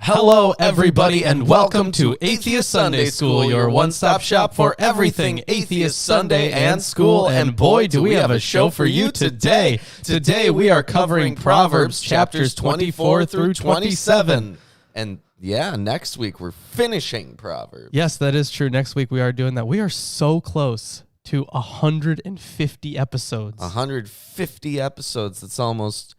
Hello, everybody, and welcome to Atheist Sunday School, your one-stop shop for everything Atheist Sunday and school. And boy, do we have a show for you today. Today, we are covering Proverbs chapters 24 through 27. And yeah, next week we're finishing Proverbs. Yes, that is true. Next week we are doing that. We are so close to 150 episodes. 150 episodes. That's almost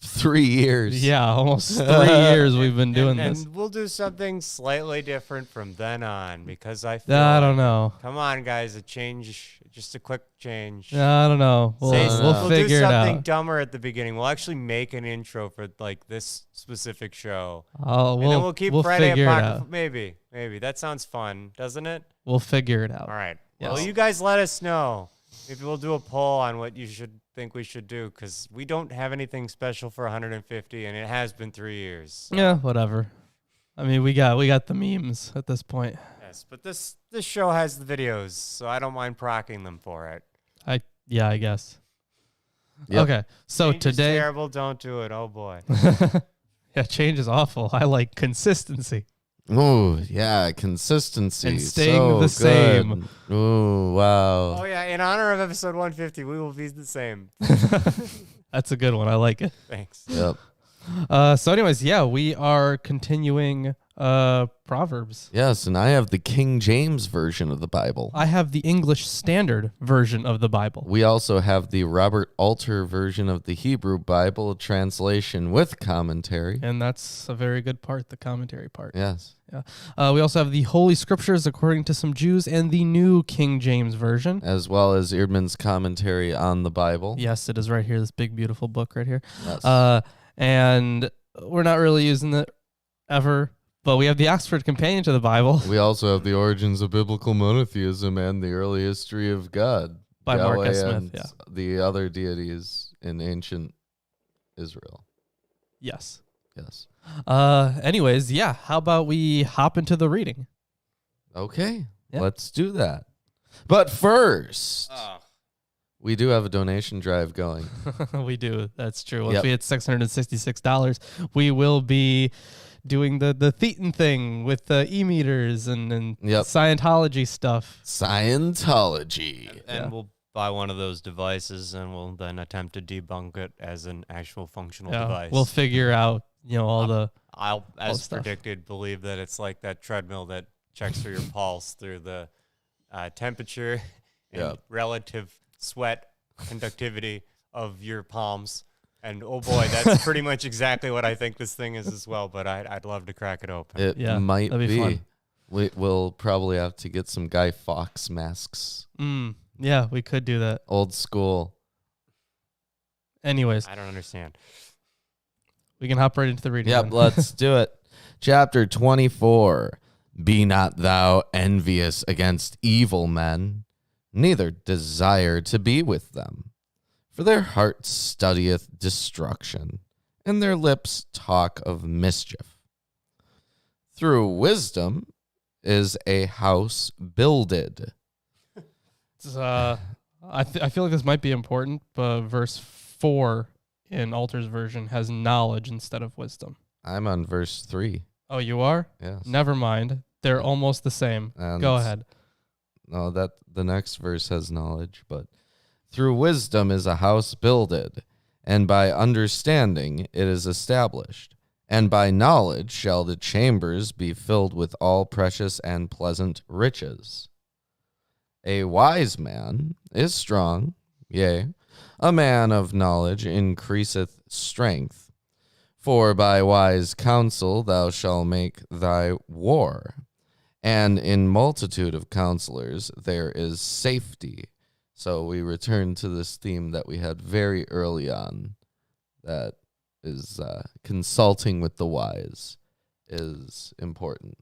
3 years. Yeah, almost 3 years we've been doing this. And we'll do something slightly different from then on because I feel I don't know. Come on, guys, a change, just a quick change. I don't know. We'll figure it out. We'll do something dumber at the beginning. We'll actually make an intro for like this specific show. And then we'll keep Friday figure it Apocrypha. out. Maybe. That sounds fun, doesn't it? We'll figure it out. All right. Yes. Well, you guys let us know. Maybe we'll do a poll on what you should think we should do because we don't have anything special for 150, and it has been 3 years. So. Yeah, whatever. I mean, we got the memes at this point. Yes, but this show has the videos, so I don't mind procking them for it. I guess. Yep. Okay, so Change is today, terrible. Don't do it. Oh boy. yeah, change is awful. I like consistency Oh, yeah, consistency. and staying so the same. Oh, wow. Oh yeah. In honor of episode 150, we will be the same. That's a good one. I like it. Thanks. Yep. So, anyways, yeah, we are continuing Proverbs. Yes, and I have the King James version of the Bible. I have the English Standard version of the Bible. We also have the Robert Alter version of the Hebrew Bible, translation with commentary. And that's a very good part, the commentary part. Yes. Yeah. We also have the Holy Scriptures according to some Jews and the New King James Version. As well as Eerdman's commentary on the Bible. Yes, it is right here, this big, beautiful book right here. Yes. And we're not really using it ever, but we have the Oxford Companion to the Bible. We also have the Origins of Biblical Monotheism and the Early History of God. By Mark Yahweh S. Smith, and yeah. the other deities in ancient Israel. Yes. Yes. Anyways, yeah, how about we hop into the reading? Okay, Yeah. let's do that. But first, we do have a donation drive going. We do. That's true. Once Yep. we hit $666, we will be doing the Thetan thing with the e-meters and Yep. Scientology stuff. Scientology. And we'll buy one of those devices, and we'll then attempt to debunk it as an actual functional device. We'll figure out, all the... I'll, as stuff. predicted, believe that it's like that treadmill that checks for your pulse through the temperature and Yep. relative sweat conductivity of your palms. And oh boy, that's pretty much exactly what I think this thing is as well. But I'd love to crack it open. It Yeah, might that'd be fun. We'll probably have to get some Guy Fawkes masks. Yeah, we could do that. Old school. Anyways, I don't understand. we can hop right into the reading. Yep, then. let's do it. Chapter 24. Be not thou envious against evil men, neither desire to be with them. For their heart studieth destruction, and their lips talk of mischief. Through wisdom is a house builded. I feel like this might be important, but verse 4 in Alter's version has knowledge instead of wisdom. I'm on verse 3. Oh, you are? Yes. Never mind. They're almost the same. And Go ahead. No, that the next verse has knowledge, but through wisdom is a house builded, and by understanding it is established, and by knowledge shall the chambers be filled with all precious and pleasant riches. A wise man is strong, yea, a man of knowledge increaseth strength. For by wise counsel thou shalt make thy war, and in multitude of counselors there is safety. So we return to this theme that we had very early on, that is consulting with the wise is important.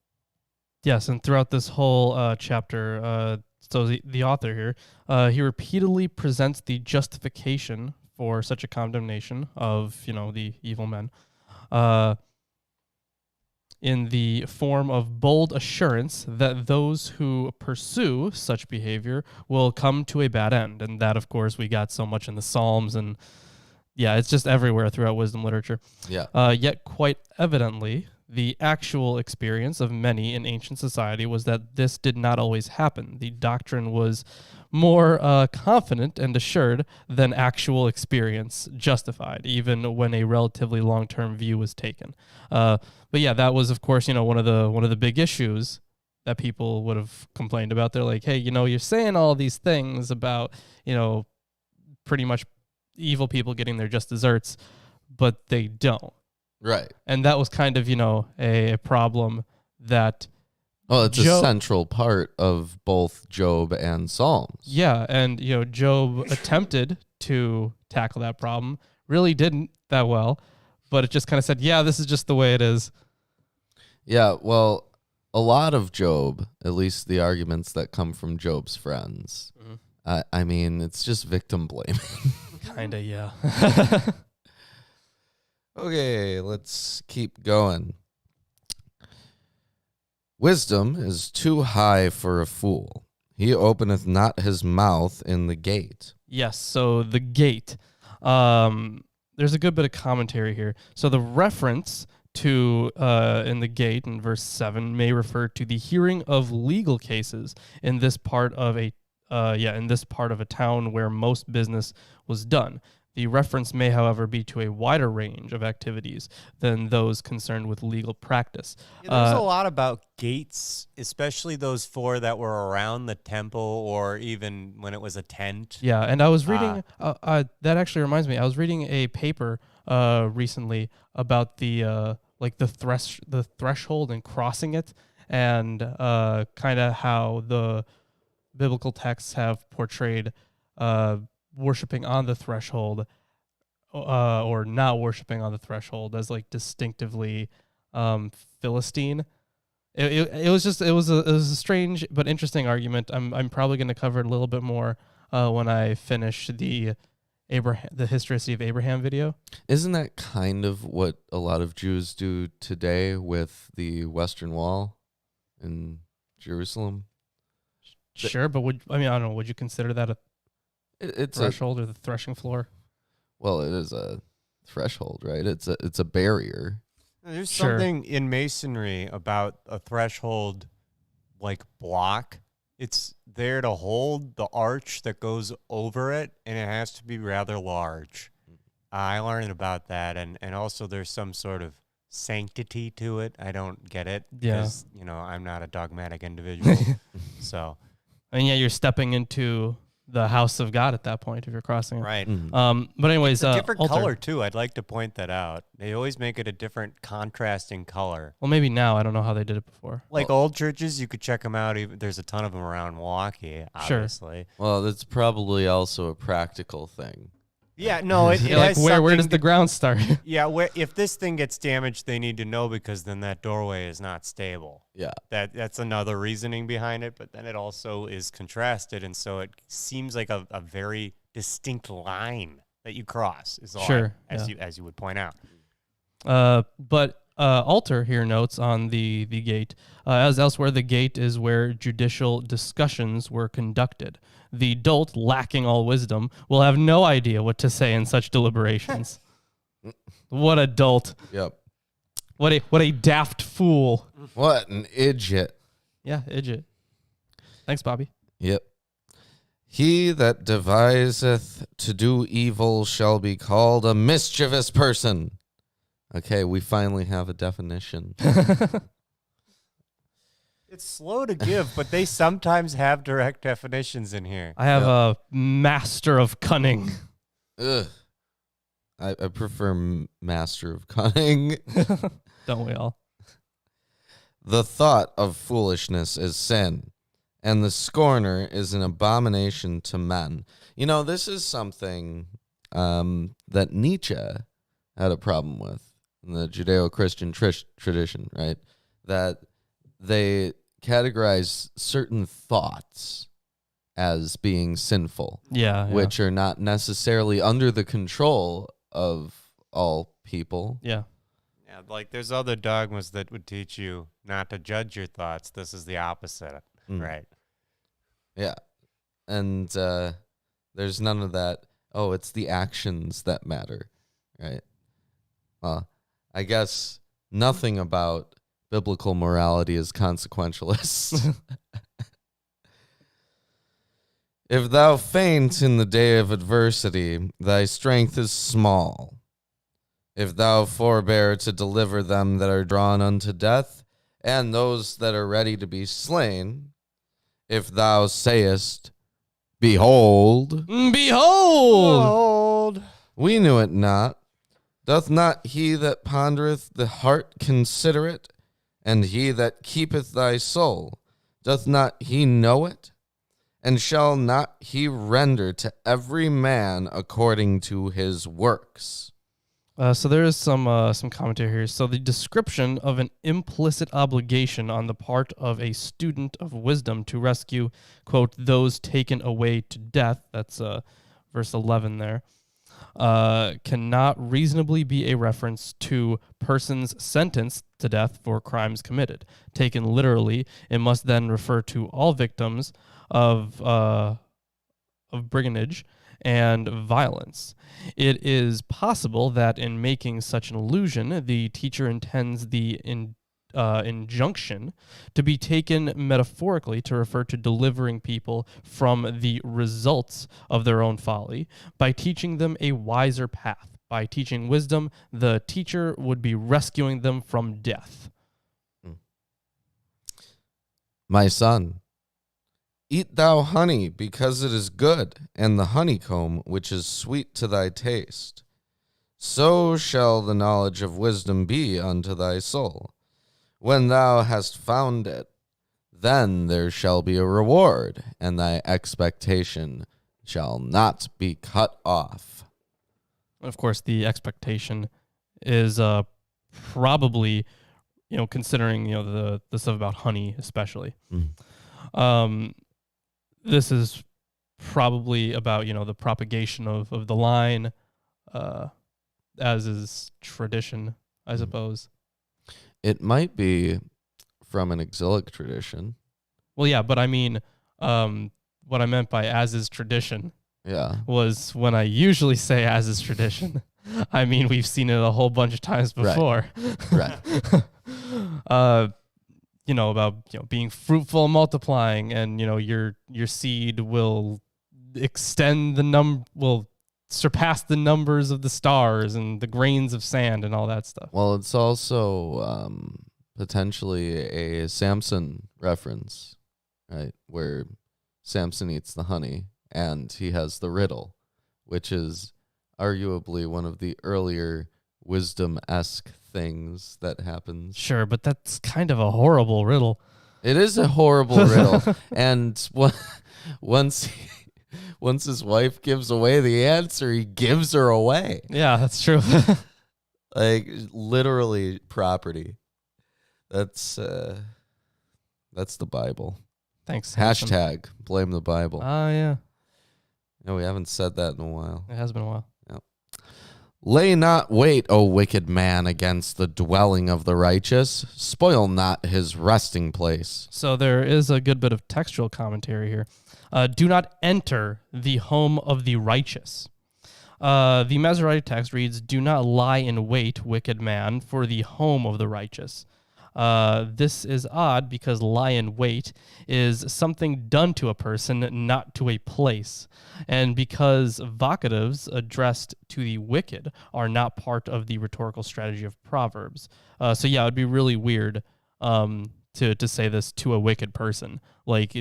Yes, and throughout this whole chapter, so the author here, he repeatedly presents the justification for such a condemnation of, the evil men, in the form of bold assurance that those who pursue such behavior will come to a bad end. And that, of course, we got so much in the Psalms, and yeah, it's just everywhere throughout wisdom literature. Yeah. Yet quite evidently, The actual experience of many in ancient society was that this did not always happen. The doctrine was more confident and assured than actual experience justified, even when a relatively long-term view was taken. But yeah, that was, of course, one of the big issues that people would have complained about. They're like, hey, you're saying all these things about, pretty much evil people getting their just desserts, but they don't. Right. And that was kind of, a problem that... Well, it's a central part of both Job and Psalms. Yeah, and, Job attempted to tackle that problem, really didn't that well, but it just kind of said, yeah, this is just the way it is. Yeah, well, a lot of Job, at least the arguments that come from Job's friends, I mean, it's just victim blaming. Kind of, yeah. Okay, let's keep going. Wisdom is too high for a fool. He openeth not his mouth in the gate. Yes, so the gate. There's a good bit of commentary here. So the reference to in the gate in verse 7 may refer to the hearing of legal cases in this part of a town where most business was done. The reference may, however, be to a wider range of activities than those concerned with legal practice. Yeah, there's a lot about gates, especially those 4 that were around the temple or even when it was a tent. Yeah, and I was reading, that actually reminds me, I was reading a paper recently about the threshold and crossing it, and kind of how the biblical texts have portrayed worshiping on the threshold or not worshiping on the threshold as like distinctively Philistine. It was a strange but interesting argument. I'm probably going to cover it a little bit more when I finish the historicity of Abraham video. Isn't that kind of what a lot of Jews do today with the Western Wall in Jerusalem? Sure, but I don't know, would you consider that it's threshold or the threshing floor? Well, it is a threshold, right? It's a barrier. There's something in masonry about a threshold like block. It's there to hold the arch that goes over it, and it has to be rather large. I learned about that, and also there's some sort of sanctity to it. I don't get it because, I'm not a dogmatic individual. So, you're stepping into the house of God at that point if you're crossing it. Right. But anyways, it's a different altar. color too. I'd like to point that out. They always make it a different contrasting color. Well, maybe now. I don't know how they did it before. Like old churches, you could check them out. There's a ton of them around Milwaukee, obviously. Sure. Well, that's probably also a practical thing. Yeah, no, it like where does the ground start? Yeah, if this thing gets damaged, they need to know because then that doorway is not stable. Yeah. That's another reasoning behind it, but then it also is contrasted, and so it seems like a very distinct line that you cross. Is all sure, as you would point out. But Alter here notes on the gate, as elsewhere, the gate is where judicial discussions were conducted. The dolt, lacking all wisdom, will have no idea what to say in such deliberations. What a dolt. Yep. What a daft fool. What an idiot. Yeah, idiot. Thanks, Bobby. Yep. He that deviseth to do evil shall be called a mischievous person. Okay, we finally have a definition. It's slow to give, but they sometimes have direct definitions in here. I have a master of cunning. Ugh. I prefer master of cunning. Don't we all? The thought of foolishness is sin, and the scorner is an abomination to men. This is something that Nietzsche had a problem with in the Judeo-Christian tradition, right? That they categorize certain thoughts as being sinful, which are not necessarily under the control of all people. Yeah. Yeah, like there's other dogmas that would teach you not to judge your thoughts. This is the opposite, right? Yeah. And there's none of that, it's the actions that matter, right? Well, I guess Nothing about biblical morality is consequentialist. If thou faint in the day of adversity, thy strength is small. If thou forbear to deliver them that are drawn unto death, and those that are ready to be slain, if thou sayest, Behold, Behold! we knew it not, doth not he that pondereth the heart consider it? And he that keepeth thy soul, doth not he know it? And shall not he render to every man according to his works? So there is some commentary here. So the description of an implicit obligation on the part of a student of wisdom to rescue, quote, those taken away to death, that's verse 11 there, cannot reasonably be a reference to persons sentenced to death for crimes committed. Taken literally, it must then refer to all victims of brigandage and violence. It is possible that in making such an allusion, the teacher intends the injunction to be taken metaphorically to refer to delivering people from the results of their own folly by teaching them a wiser path. By teaching wisdom, the teacher would be rescuing them from death. My son, eat thou honey, because it is good, and the honeycomb, which is sweet to thy taste. So shall the knowledge of wisdom be unto thy soul. When thou hast found it, then there shall be a reward, and thy expectation shall not be cut off. Of course, the expectation is probably, considering, the stuff about honey especially. This is probably about, the propagation of the line, as is tradition, I suppose. It might be from an exilic tradition. Well, yeah, but I mean, what I meant by as is tradition was when I usually say as is tradition, I mean, we've seen it a whole bunch of times before. Right. About being fruitful and multiplying, and your seed will will surpass the numbers of the stars and the grains of sand and all that stuff. Well, it's also potentially a Samson reference, right? Where Samson eats the honey and he has the riddle, which is arguably one of the earlier wisdom-esque things that happens. Sure, but that's kind of a horrible riddle. It is a horrible riddle. And once his wife gives away the answer, he gives her away. Yeah, that's true. Like, literally property. That's the Bible. Thanks. Hashtag blame the Bible. Oh, yeah. No, we haven't said that in a while. It has been a while. Lay not wait, O wicked man, against the dwelling of the righteous. Spoil not his resting place. So there is a good bit of textual commentary here. Do not enter the home of the righteous. The Masoretic text reads, do not lie in wait, wicked man, for the home of the righteous. This is odd because lie in wait is something done to a person, not to a place. And because vocatives addressed to the wicked are not part of the rhetorical strategy of Proverbs. So yeah, it would be really weird to say this to a wicked person. Like,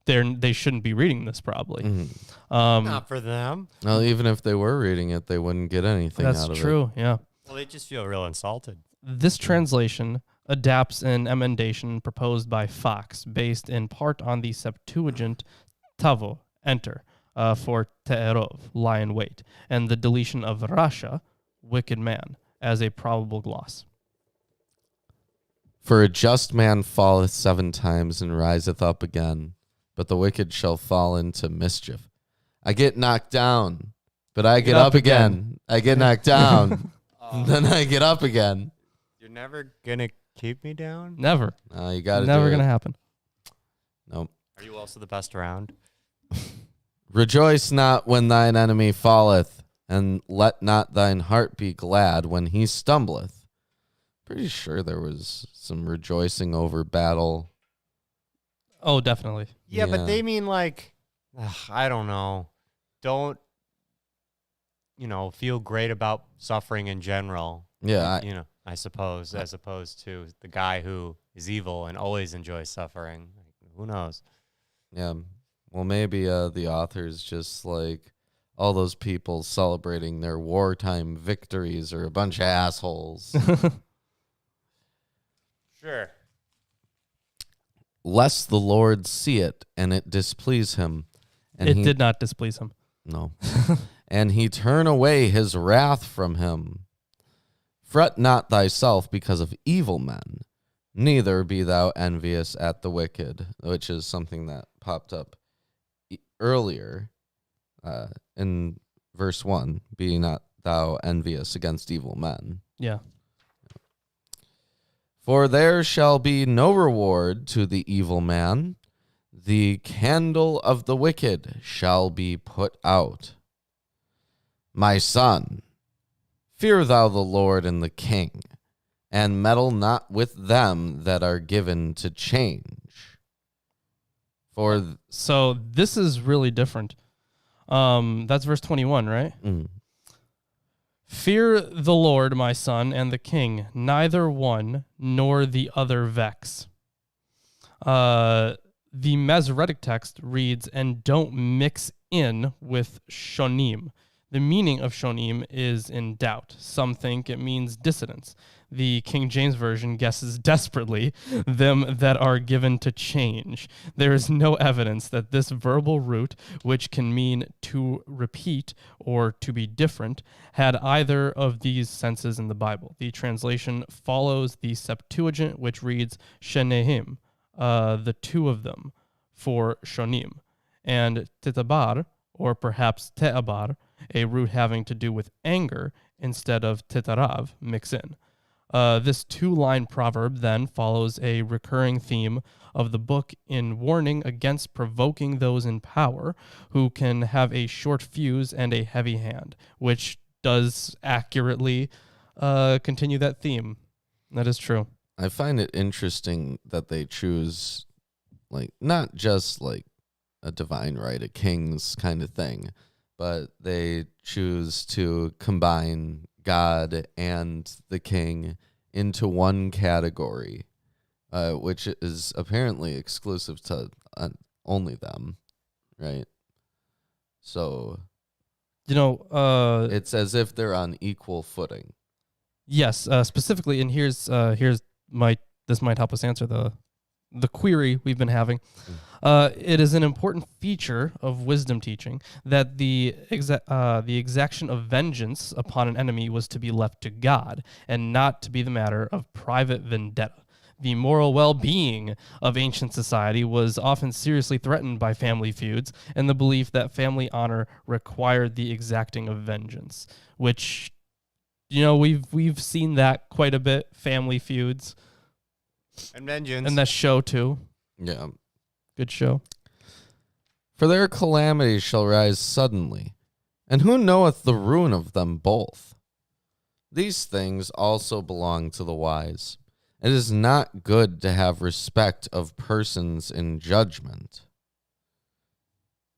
they shouldn't be reading this probably. Mm-hmm. Not for them. Well, even if they were reading it, they wouldn't get anything out of it. That's true, yeah. Well, they just feel real insulted. This translation adapts an emendation proposed by Fox, based in part on the Septuagint tavo, enter, for te'erov, lie in wait, and the deletion of rasha, wicked man, as a probable gloss. For a just man falleth 7 times and riseth up again, but the wicked shall fall into mischief. I get knocked down, but I get up again. I get knocked down, then I get up again. You're never going to keep me down? Never. You got to Never going to happen. Nope. Are you also the best around? Rejoice not when thine enemy falleth, and let not thine heart be glad when he stumbleth. Pretty sure there was some rejoicing over battle. Oh, definitely. Yeah, Yeah. but they mean like, I don't know. Don't, feel great about suffering in general. Yeah, I suppose, as opposed to the guy who is evil and always enjoys suffering. Who knows? yeah. Well, maybe the author's just like all those people celebrating their wartime victories are a bunch of assholes. Sure. Lest the Lord see it and it displease him. And It he, did not displease him. No. And he turn away his wrath from him. Fret not thyself because of evil men, neither be thou envious at the wicked, which is something that popped up earlier in verse 1. Be not thou envious against evil men. Yeah. For there shall be no reward to the evil man. The candle of the wicked shall be put out. My son, fear thou the Lord and the king, and meddle not with them that are given to change. So this is really different. That's verse 21, right? Fear the Lord, my son, and the king, neither one nor the other vex. The Masoretic text reads, and don't mix in with shonim. The meaning of shonim is in doubt. Some think it means dissonance. The King James Version guesses desperately, them that are given to change. There is no evidence that this verbal root, which can mean to repeat or to be different, had either of these senses in the Bible. The translation follows the Septuagint, which reads shenehim, the two of them, for shonim, and titabar, or perhaps te'abar, a root having to do with anger instead of titarav, mix in. This two-line proverb then follows a recurring theme of the book in warning against provoking those in power who can have a short fuse and a heavy hand, which does accurately continue that theme. That is true. I find it interesting that they choose, like, not just like a divine right, a king's kind of thing, but they choose to combine God and the king into one category, which is apparently exclusive to only them, right? So, it's as if they're on equal footing. Yes, specifically, and here's this might help us answer the query we've been having. It is an important feature of wisdom teaching that the exaction of vengeance upon an enemy was to be left to God and not to be the matter of private vendetta. The moral well-being of ancient society was often seriously threatened by family feuds and the belief that family honor required the exacting of vengeance, which, we've seen that quite a bit, family feuds. And vengeance. And that show, too. Yeah. Good show. For their calamities shall rise suddenly, and who knoweth the ruin of them both? These things also belong to the wise. It is not good to have respect of persons in judgment.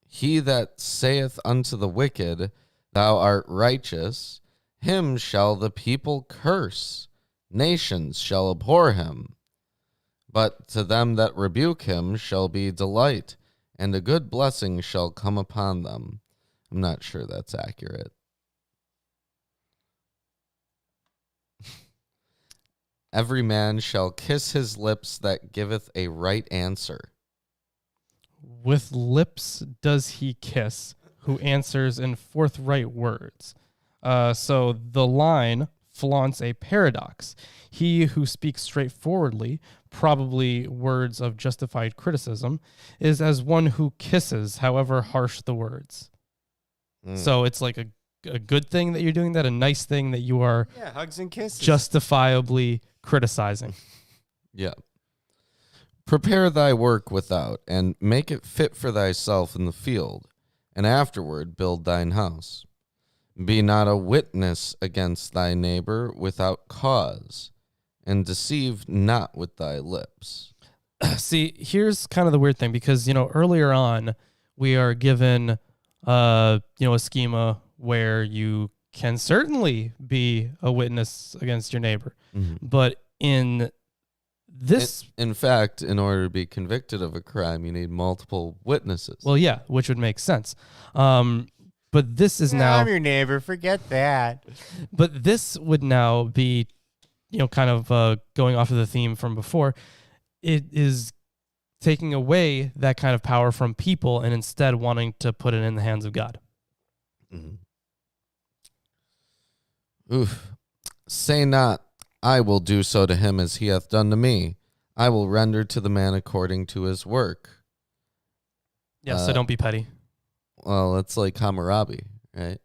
He that saith unto the wicked, Thou art righteous, him shall the people curse. Nations shall abhor him. But to them that rebuke him shall be delight, and a good blessing shall come upon them. I'm not sure that's accurate. Every man shall kiss his lips that giveth a right answer. With lips does he kiss, who answers in forthright words. So the line flaunts a paradox. He who speaks straightforwardly, probably words of justified criticism, is as one who kisses, however harsh the words. So it's like a good thing that you're doing that, a nice thing that you are hugs and kisses. justifiably criticizing. Yeah. Prepare thy work without, and make it fit for thyself in the field, and afterward build thine house. Be not a witness against thy neighbor without cause, and deceive not with thy lips. See, here's kind of the weird thing, because, earlier on we are given, a schema where you can certainly be a witness against your neighbor. Mm-hmm. But in this... In fact, in order to be convicted of a crime, you need multiple witnesses. Well, yeah, which would make sense. But this is now... I'm your neighbor. Forget that. But this would now be, kind of going off of the theme from before. It is taking away that kind of power from people and instead wanting to put it in the hands of God. Mm-hmm. Oof. Say not, I will do so to him as he hath done to me. I will render to the man according to his work. Yeah, so don't be petty. Well, it's like Hammurabi, right?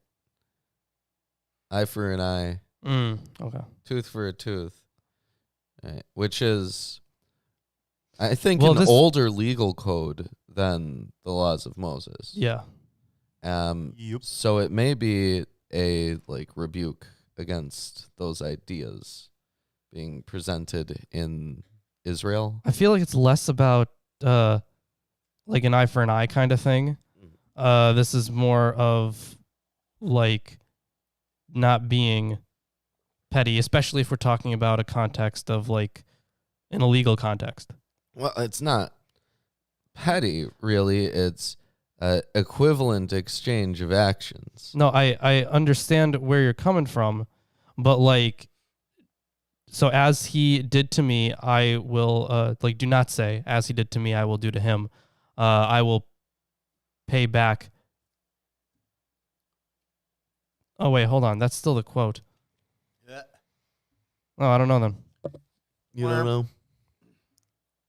Eye for an eye. Okay. Tooth for a tooth. Right? Which is, I think, Well, an older legal code than the laws of Moses. Yeah. Yep. So it may be a rebuke against those ideas being presented in Israel. I feel like it's less about an eye for an eye kind of thing. This is more of not being petty, especially if we're talking about a context of an illegal context. Well, it's not petty, really. It's equivalent exchange of actions. No, I understand where you're coming from, but so as he did to me, I will, do not say, as he did to me, I will do to him. I will pay back. Oh, wait, hold on. That's still the quote. Yeah. Oh, I don't know then. You don't know?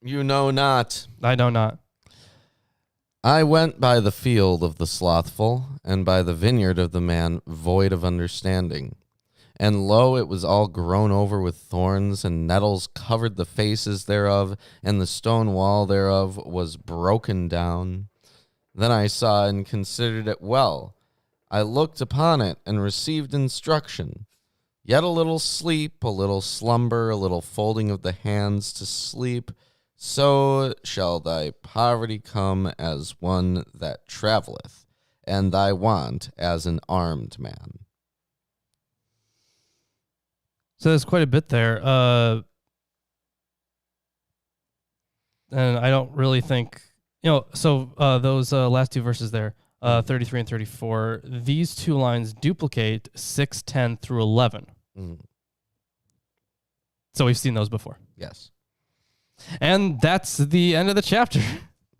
You know not. I know not. I went by the field of the slothful, and by the vineyard of the man void of understanding. And lo, it was all grown over with thorns, and nettles covered the faces thereof, and the stone wall thereof was broken down. Then I saw and considered it well. I looked upon it, and received instruction. Yet a little sleep, a little slumber, a little folding of the hands to sleep, so shall thy poverty come as one that travelleth, and thy want as an armed man. So there's quite a bit there. And I don't really think, so those last two verses there, 33 and 34, these two lines duplicate 6, 10 through 11. Mm. So we've seen those before. Yes. And that's the end of the chapter.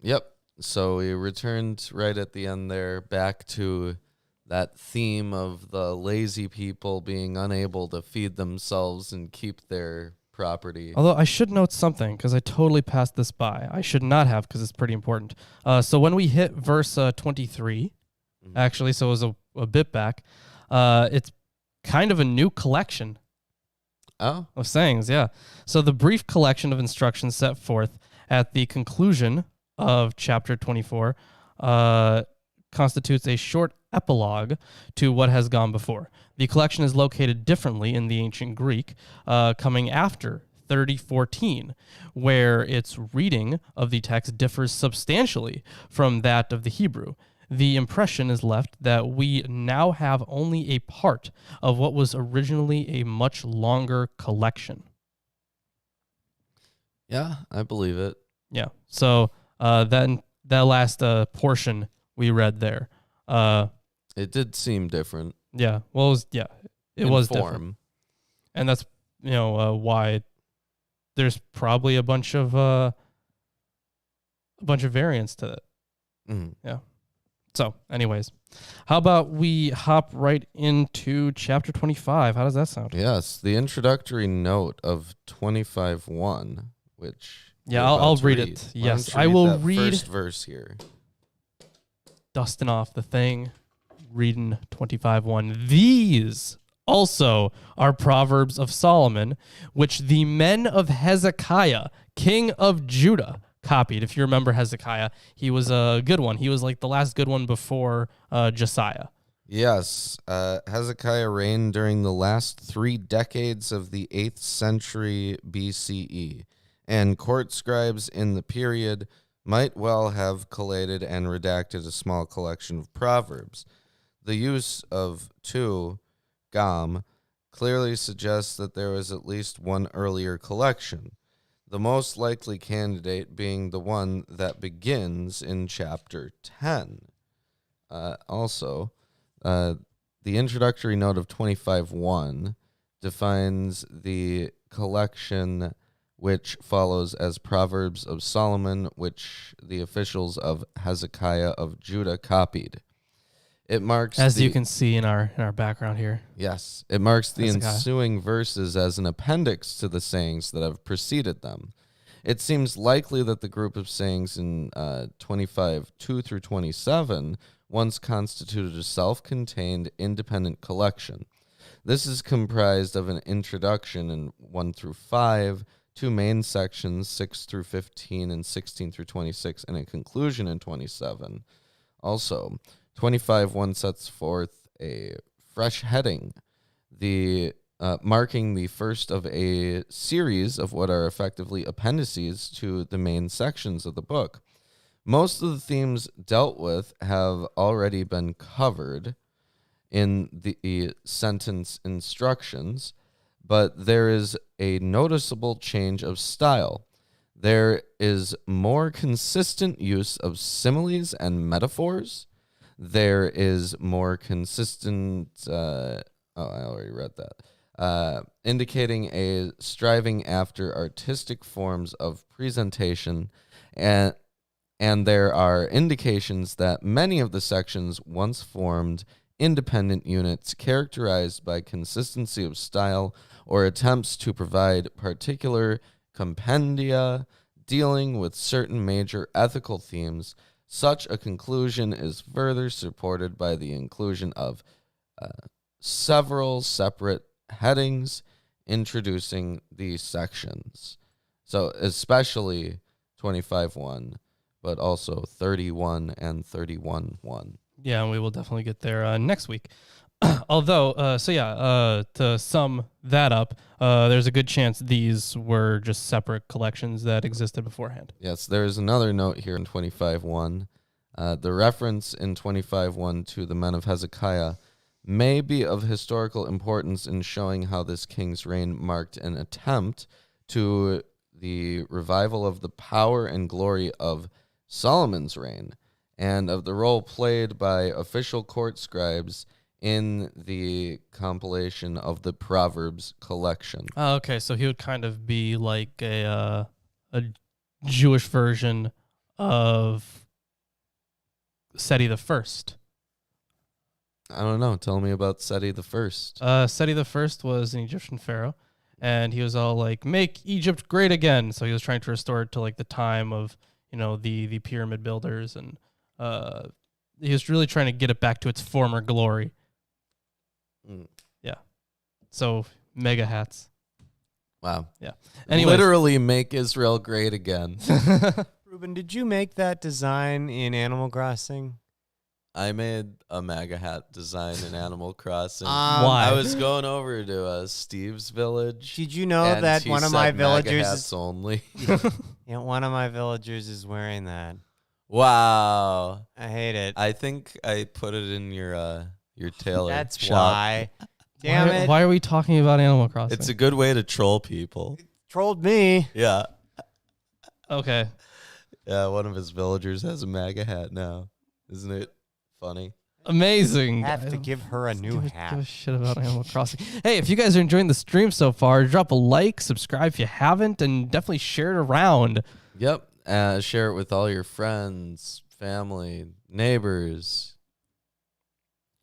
Yep. So we returned right at the end there back to that theme of the lazy people being unable to feed themselves and keep their property. Although I should note something, because I totally passed this by. I should not have, because it's pretty important. So when we hit verse 23, actually, so it was a bit back, it's kind of a new collection of sayings, yeah. So the brief collection of instructions set forth at the conclusion of chapter 24 constitutes a short epilogue to what has gone before. The collection is located differently in the ancient Greek, coming after 30:14, where its reading of the text differs substantially from that of the Hebrew. The impression is left that we now have only a part of what was originally a much longer collection. Yeah, I believe it. Yeah. So then that last portion we read there. It did seem different. Yeah. Well, it was form. different. And that's, why there's probably a bunch of variants to it. Mm-hmm. Yeah. So, anyways, how about we hop right into chapter 25? How does that sound? Yes, the introductory note of 25:1, which I'll read it. Yes, I will read first verse here. Dusting off the thing, reading 25:1. These also are Proverbs of Solomon, which the men of Hezekiah, king of Judah, copied. If you remember Hezekiah, he was a good one. He was like the last good one before Josiah, Yes, Hezekiah reigned during the last 3 decades of the 8th century BCE, and court scribes in the period might well have collated and redacted a small collection of proverbs. The use of tu, gam, clearly suggests that there was at least one earlier collection, the most likely candidate being the one that begins in chapter 10. The introductory note of 25:1 defines the collection which follows as Proverbs of Solomon, which the officials of Hezekiah of Judah copied. It marks As you can see in our background here. Yes, it marks the Hezekiah. ensuing verses as an appendix to the sayings that have preceded them. It seems likely that the group of sayings in 25:2 through 27 once constituted a self-contained independent collection. This is comprised of an introduction in 1 through 5, 2 main sections, 6 through 15 and 16 through 26, and a conclusion in 27. Also, 25:1 sets forth a fresh heading, marking the first of a series of what are effectively appendices to the main sections of the book. Most of the themes dealt with have already been covered in the sentence instructions, but there is a noticeable change of style. There is more consistent use of similes and metaphors. There is more consistent, I already read that, indicating a striving after artistic forms of presentation, and there are indications that many of the sections once formed independent units characterized by consistency of style or attempts to provide particular compendia dealing with certain major ethical themes. Such a conclusion is further supported by the inclusion of several separate headings introducing these sections. So especially 25:1, but also 31 and 31:1. Yeah, and we will definitely get there next week. Although, to sum that up, there's a good chance these were just separate collections that existed beforehand. Yes, there is another note here in 25:1. The reference in 25:1 to the men of Hezekiah may be of historical importance in showing how this king's reign marked an attempt to the revival of the power and glory of Solomon's reign, and of the role played by official court scribes in the compilation of the Proverbs collection. Okay, so he would kind of be like a Jewish version of Seti the First. I don't know. Tell me about Seti the First. Seti the First was an Egyptian pharaoh, and he was all like, "Make Egypt great again." So he was trying to restore it to like the time of the pyramid builders, and he was really trying to get it back to its former glory. Yeah. So mega hats. Wow. Yeah. Anyways. Literally make Israel great again. Ruben, did you make that design in Animal Crossing? I made a MAGA hat design in Animal Crossing. Why? I was going over to Steve's village. Did you know and that he one of said my MAGA villagers hats is, only. yeah, one of my villagers is wearing that. Wow. I hate it. I think I put it in your tailor That's shop. why. Damn it. Why are we talking about Animal Crossing? It's a good way to troll people. Trolled me. Yeah. Okay. Yeah, one of his villagers has a MAGA hat now. Isn't it funny? Amazing. I have to give her a new hat. Give a shit about Animal Crossing. Hey, if you guys are enjoying the stream so far, drop a like, subscribe if you haven't, and definitely share it around. Yep. Share it with all your friends, family, neighbors,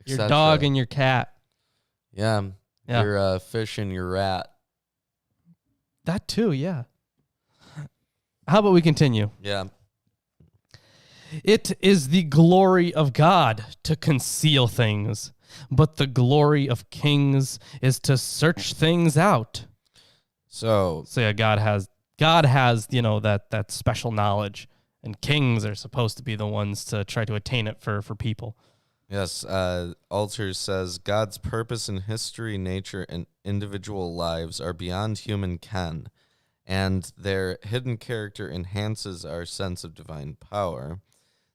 Your etc. dog and your cat. Yeah. Yeah. Your fish and your rat. That too, yeah. How about we continue? Yeah. It is the glory of God to conceal things, but the glory of kings is to search things out. So So yeah, God has that special knowledge, and kings are supposed to be the ones to try to attain it for people. Yes, Alter says God's purpose in history, nature, and individual lives are beyond human ken, and their hidden character enhances our sense of divine power.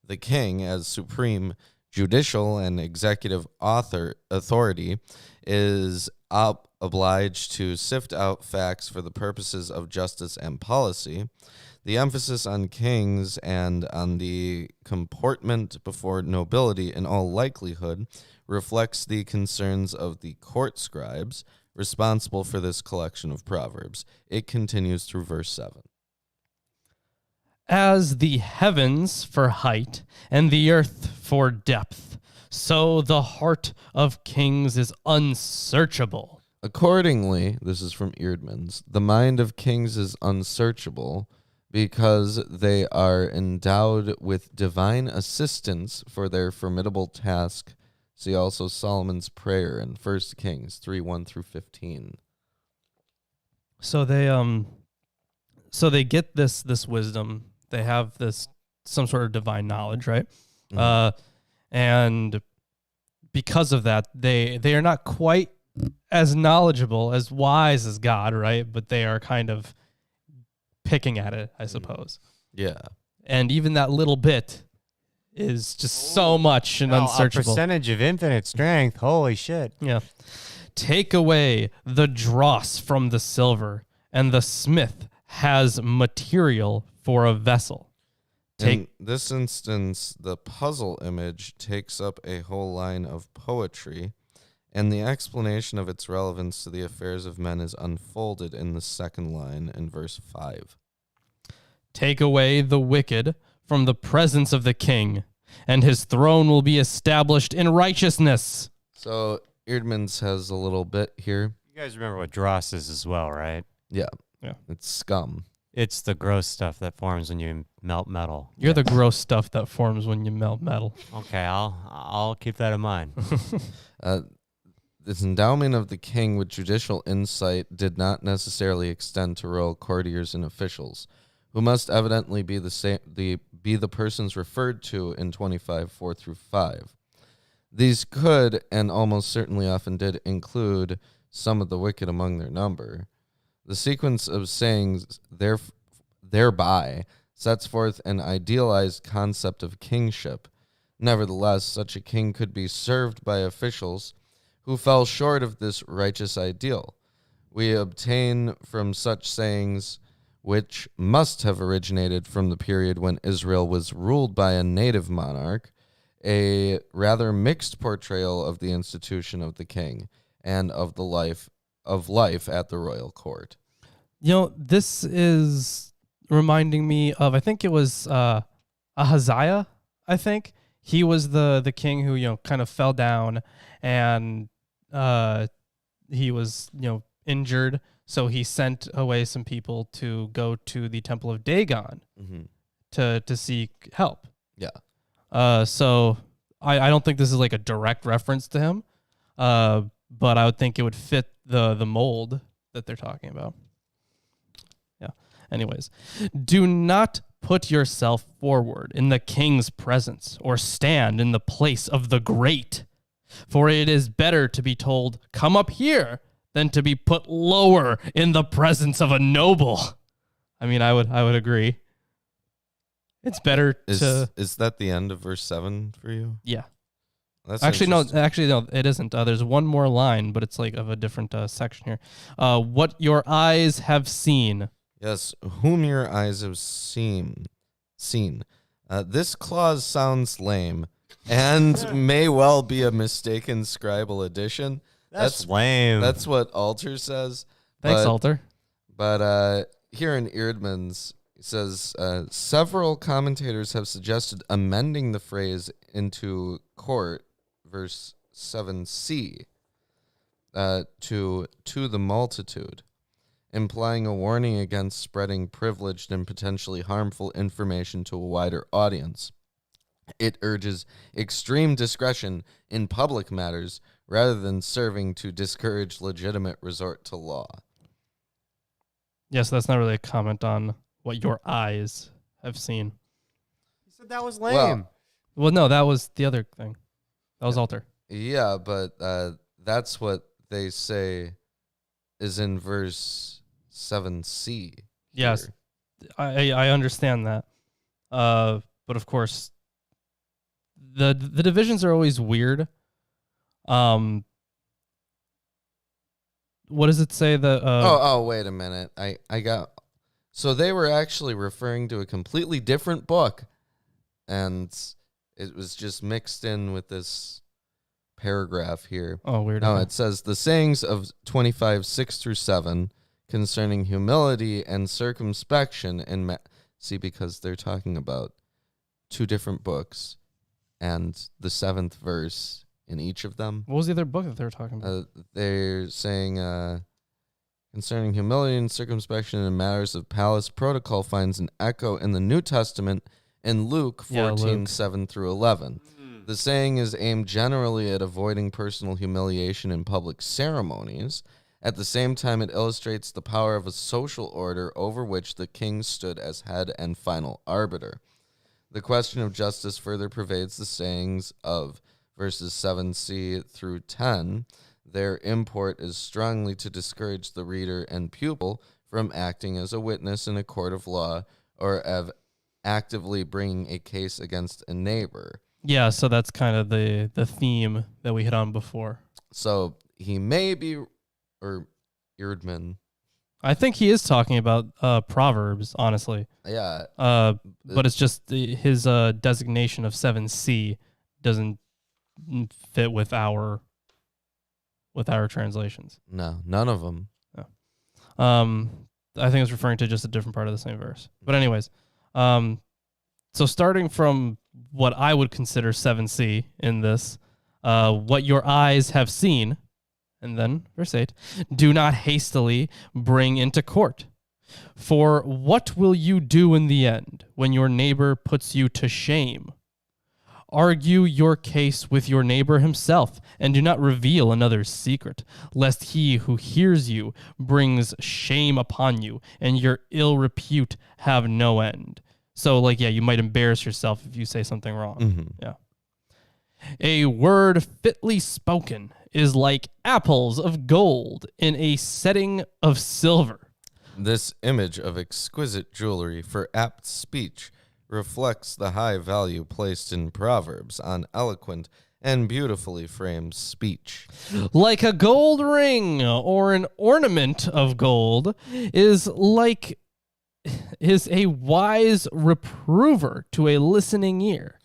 The king, as supreme judicial and executive authority, is obliged to sift out facts for the purposes of justice and policy. The emphasis on kings and on the comportment before nobility in all likelihood reflects the concerns of the court scribes responsible for this collection of proverbs. It continues through verse 7. As the heavens for height and the earth for depth, so the heart of kings is unsearchable. Accordingly, this is from Eerdmans, the mind of kings is unsearchable because they are endowed with divine assistance for their formidable task. See also Solomon's prayer in 1 Kings 3:1 through 15. So they get this wisdom. They have this some sort of divine knowledge, right? Mhm. And because of that, they are not quite as knowledgeable, as wise as God, right? But they are kind of picking at it, I suppose. Yeah. And even that little bit is just so much and A unsearchable. percentage of infinite strength. Holy shit. Yeah. Take away the dross from the silver, and the smith has material for a vessel. In this instance, the puzzle image takes up a whole line of poetry, and the explanation of its relevance to the affairs of men is unfolded in the second line in verse 5. Take away the wicked from the presence of the king, and his throne will be established in righteousness. So Eerdmans has a little bit here. You guys remember what dross is as well, right? Yeah. Yeah. It's scum. It's the gross stuff that forms when you melt metal. You're the gross stuff that forms when you melt metal. Okay, I'll keep that in mind. This endowment of the king with judicial insight did not necessarily extend to royal courtiers and officials, who must evidently be the persons referred to in 25:4 through 5. These could, and almost certainly often did, include some of the wicked among their number. The sequence of sayings thereby sets forth an idealized concept of kingship. Nevertheless, such a king could be served by officials who fell short of this righteous ideal. We obtain from such sayings, which must have originated from the period when Israel was ruled by a native monarch, a rather mixed portrayal of the institution of the king and of the life at the royal court. You know, this is reminding me of, I think it was Ahaziah, I think. He was the king who, kind of fell down, and he was, injured. So he sent away some people to go to the temple of Dagon to seek help. Yeah. So I don't think this is like a direct reference to him, but I would think it would fit the mold that they're talking about. Yeah. Anyways, do not put yourself forward in the king's presence or stand in the place of the great, for it is better to be told, "Come up here," than to be put lower in the presence of a noble. I mean, I would agree. It's better to... Is that the end of verse 7 for you? Yeah. That's Actually, no, interesting. it isn't. There's one more line, but it's like of a different section here. What your eyes have seen. Yes, whom your eyes have seen. This clause sounds lame and may well be a mistaken scribal addition. That's lame. That's what Alter says. Thanks, but, Alter. But here in Eerdmans, it says, several commentators have suggested amending the phrase into court, verse 7c, to the multitude, implying a warning against spreading privileged and potentially harmful information to a wider audience. It urges extreme discretion in public matters rather than serving to discourage legitimate resort to law. Yes, that's not really a comment on what your eyes have seen. You said that was lame. Well, no, that was the other thing. That was altar. Yeah, but that's what they say is in verse 7c. Yes, here. I understand that. But of course, the divisions are always weird. What does it say? Wait a minute. I got. So they were actually referring to a completely different book, and it was just mixed in with this paragraph here. Oh, weird. No, Okay. it says the sayings of 25:6-7 concerning humility and circumspection in see, because they're talking about two different books and the 7th verse in each of them. What was the other book that they were talking about? They're saying concerning humility and circumspection in matters of palace protocol finds an echo in the New Testament in Luke 14:7-11. The saying is aimed generally at avoiding personal humiliation in public ceremonies. At the same time, it illustrates the power of a social order over which the king stood as head and final arbiter. The question of justice further pervades the sayings of verses 7c-10. Their import is strongly to discourage the reader and pupil from acting as a witness in a court of law or of actively bringing a case against a neighbor. Yeah, so that's kind of the theme that we hit on before. So he may be, or Erdman. I think he is talking about Proverbs, honestly. Yeah. But it's just his designation of 7c doesn't fit with our translations. No, none of them. I think it's referring to just a different part of the same verse. But anyways, so starting from what I would consider 7c in this, what your eyes have seen, and then verse 8, do not hastily bring into court. For what will you do in the end when your neighbor puts you to shame? Argue your case with your neighbor himself, and do not reveal another's secret, lest he who hears you brings shame upon you, and your ill repute have no end. So, you might embarrass yourself if you say something wrong. Mm-hmm. Yeah. A word fitly spoken is like apples of gold in a setting of silver. This image of exquisite jewelry for apt speech reflects the high value placed in Proverbs on eloquent and beautifully framed speech. Like a gold ring or an ornament of gold is a wise reprover to a listening ear.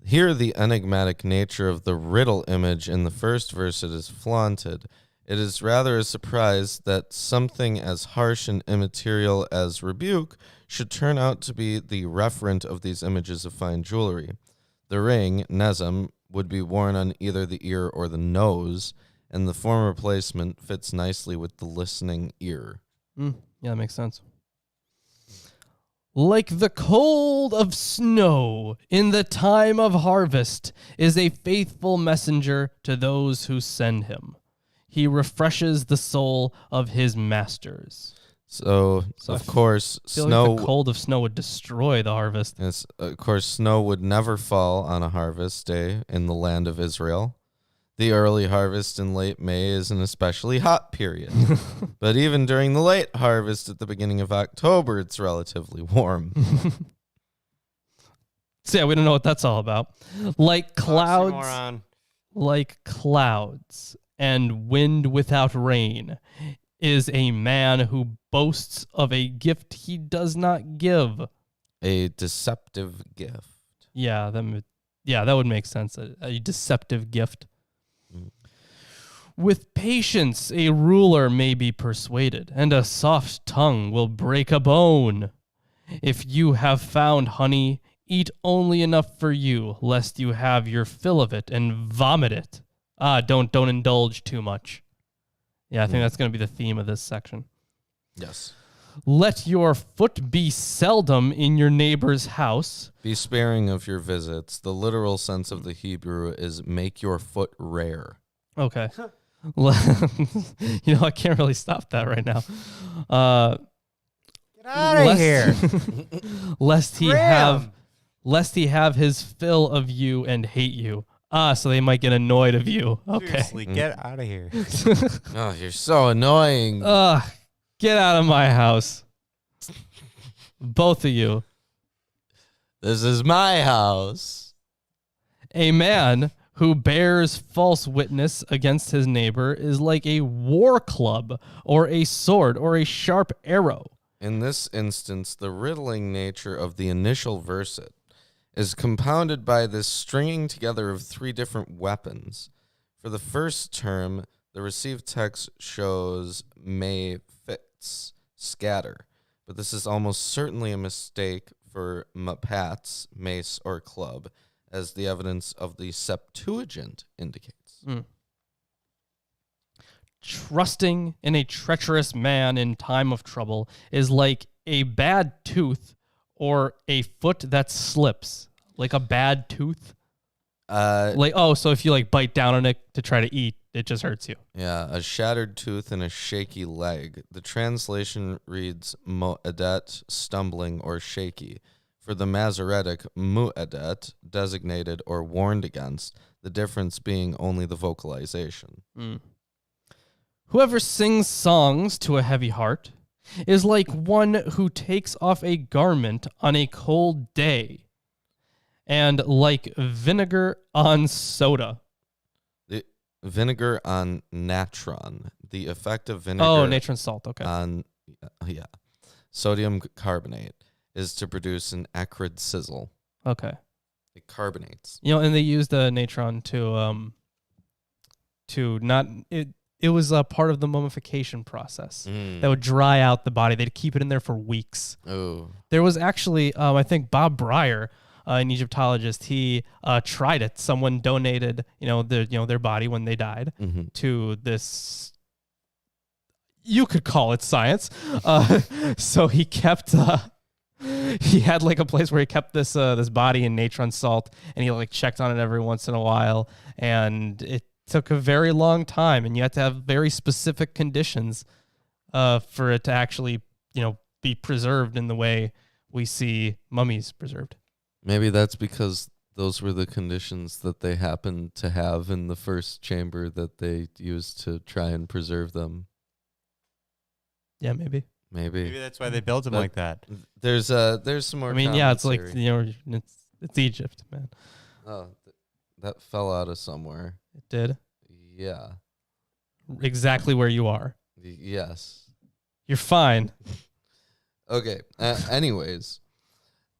Here, the enigmatic nature of the riddle image in the first verse it is flaunted. It is rather a surprise that something as harsh and immaterial as rebuke should turn out to be the referent of these images of fine jewelry. The ring, nezem, would be worn on either the ear or the nose, and the former placement fits nicely with the listening ear. Yeah, that makes sense. Like the cold of snow in the time of harvest is a faithful messenger to those who send him. He refreshes the soul of his masters. So of course, I feel snow. like the cold of snow would destroy the harvest. Yes, of course, snow would never fall on a harvest day in the land of Israel. The early harvest in late May is an especially hot period. But even during the late harvest at the beginning of October, it's relatively warm. So yeah, we don't know what that's all about. Like clouds, Oxymoron. like clouds and wind without rain is a man who boasts of a gift he does not give. A deceptive gift. Yeah, that would make sense. A deceptive gift. With patience, a ruler may be persuaded, and a soft tongue will break a bone. If you have found honey, eat only enough for you, lest you have your fill of it and vomit it. Don't indulge too much. Yeah, I think that's going to be the theme of this section. Yes. Let your foot be seldom in your neighbor's house. Be sparing of your visits. The literal sense of the Hebrew is make your foot rare. Okay. I can't really stop that right now. Get out of here. lest he Graham. have his fill of you and hate you. So they might get annoyed of you. Okay. Seriously, get out of here. Oh, you're so annoying. Get out of my house. Both of you. This is my house. A man who bears false witness against his neighbor is like a war club or a sword or a sharp arrow. In this instance, the riddling nature of the initial verset is compounded by this stringing together of three different weapons. For the first term, the received text shows may fits, scatter, but this is almost certainly a mistake for mapats, mace, or club, as the evidence of the Septuagint indicates. Trusting in a treacherous man in time of trouble is like a bad tooth or a foot that slips. Like a bad tooth? So if you like bite down on it to try to eat, it just hurts you. Yeah, a shattered tooth and a shaky leg. The translation reads mo'edet, stumbling or shaky. For the Masoretic, mu'edet, designated or warned against, the difference being only the vocalization. Whoever sings songs to a heavy heart is like one who takes off a garment on a cold day, and like vinegar on soda. The vinegar on natron, the effect of vinegar. Oh, natron salt. Okay. On sodium carbonate is to produce an acrid sizzle. Okay. It carbonates. You know, and they used the natron to not it. It was a part of the mummification process that would dry out the body. They'd keep it in there for weeks. Oh. There was actually, I think Bob Breyer, an Egyptologist, he tried it. Someone donated, their body when they died to this. You could call it science. So he kept. He had like a place where he kept this body in natron salt, and he like checked on it every once in a while, and it took a very long time, and you had to have very specific conditions for it to actually, be preserved in the way we see mummies preserved. Maybe that's because those were the conditions that they happened to have in the first chamber that they used to try and preserve them. Yeah, maybe. Maybe that's why they built them like that. There's some more. I mean, yeah, it's like it's Egypt, man. Oh, that fell out of somewhere. It did. Yeah. Exactly where you are. Yes. You're fine. Okay. Anyways,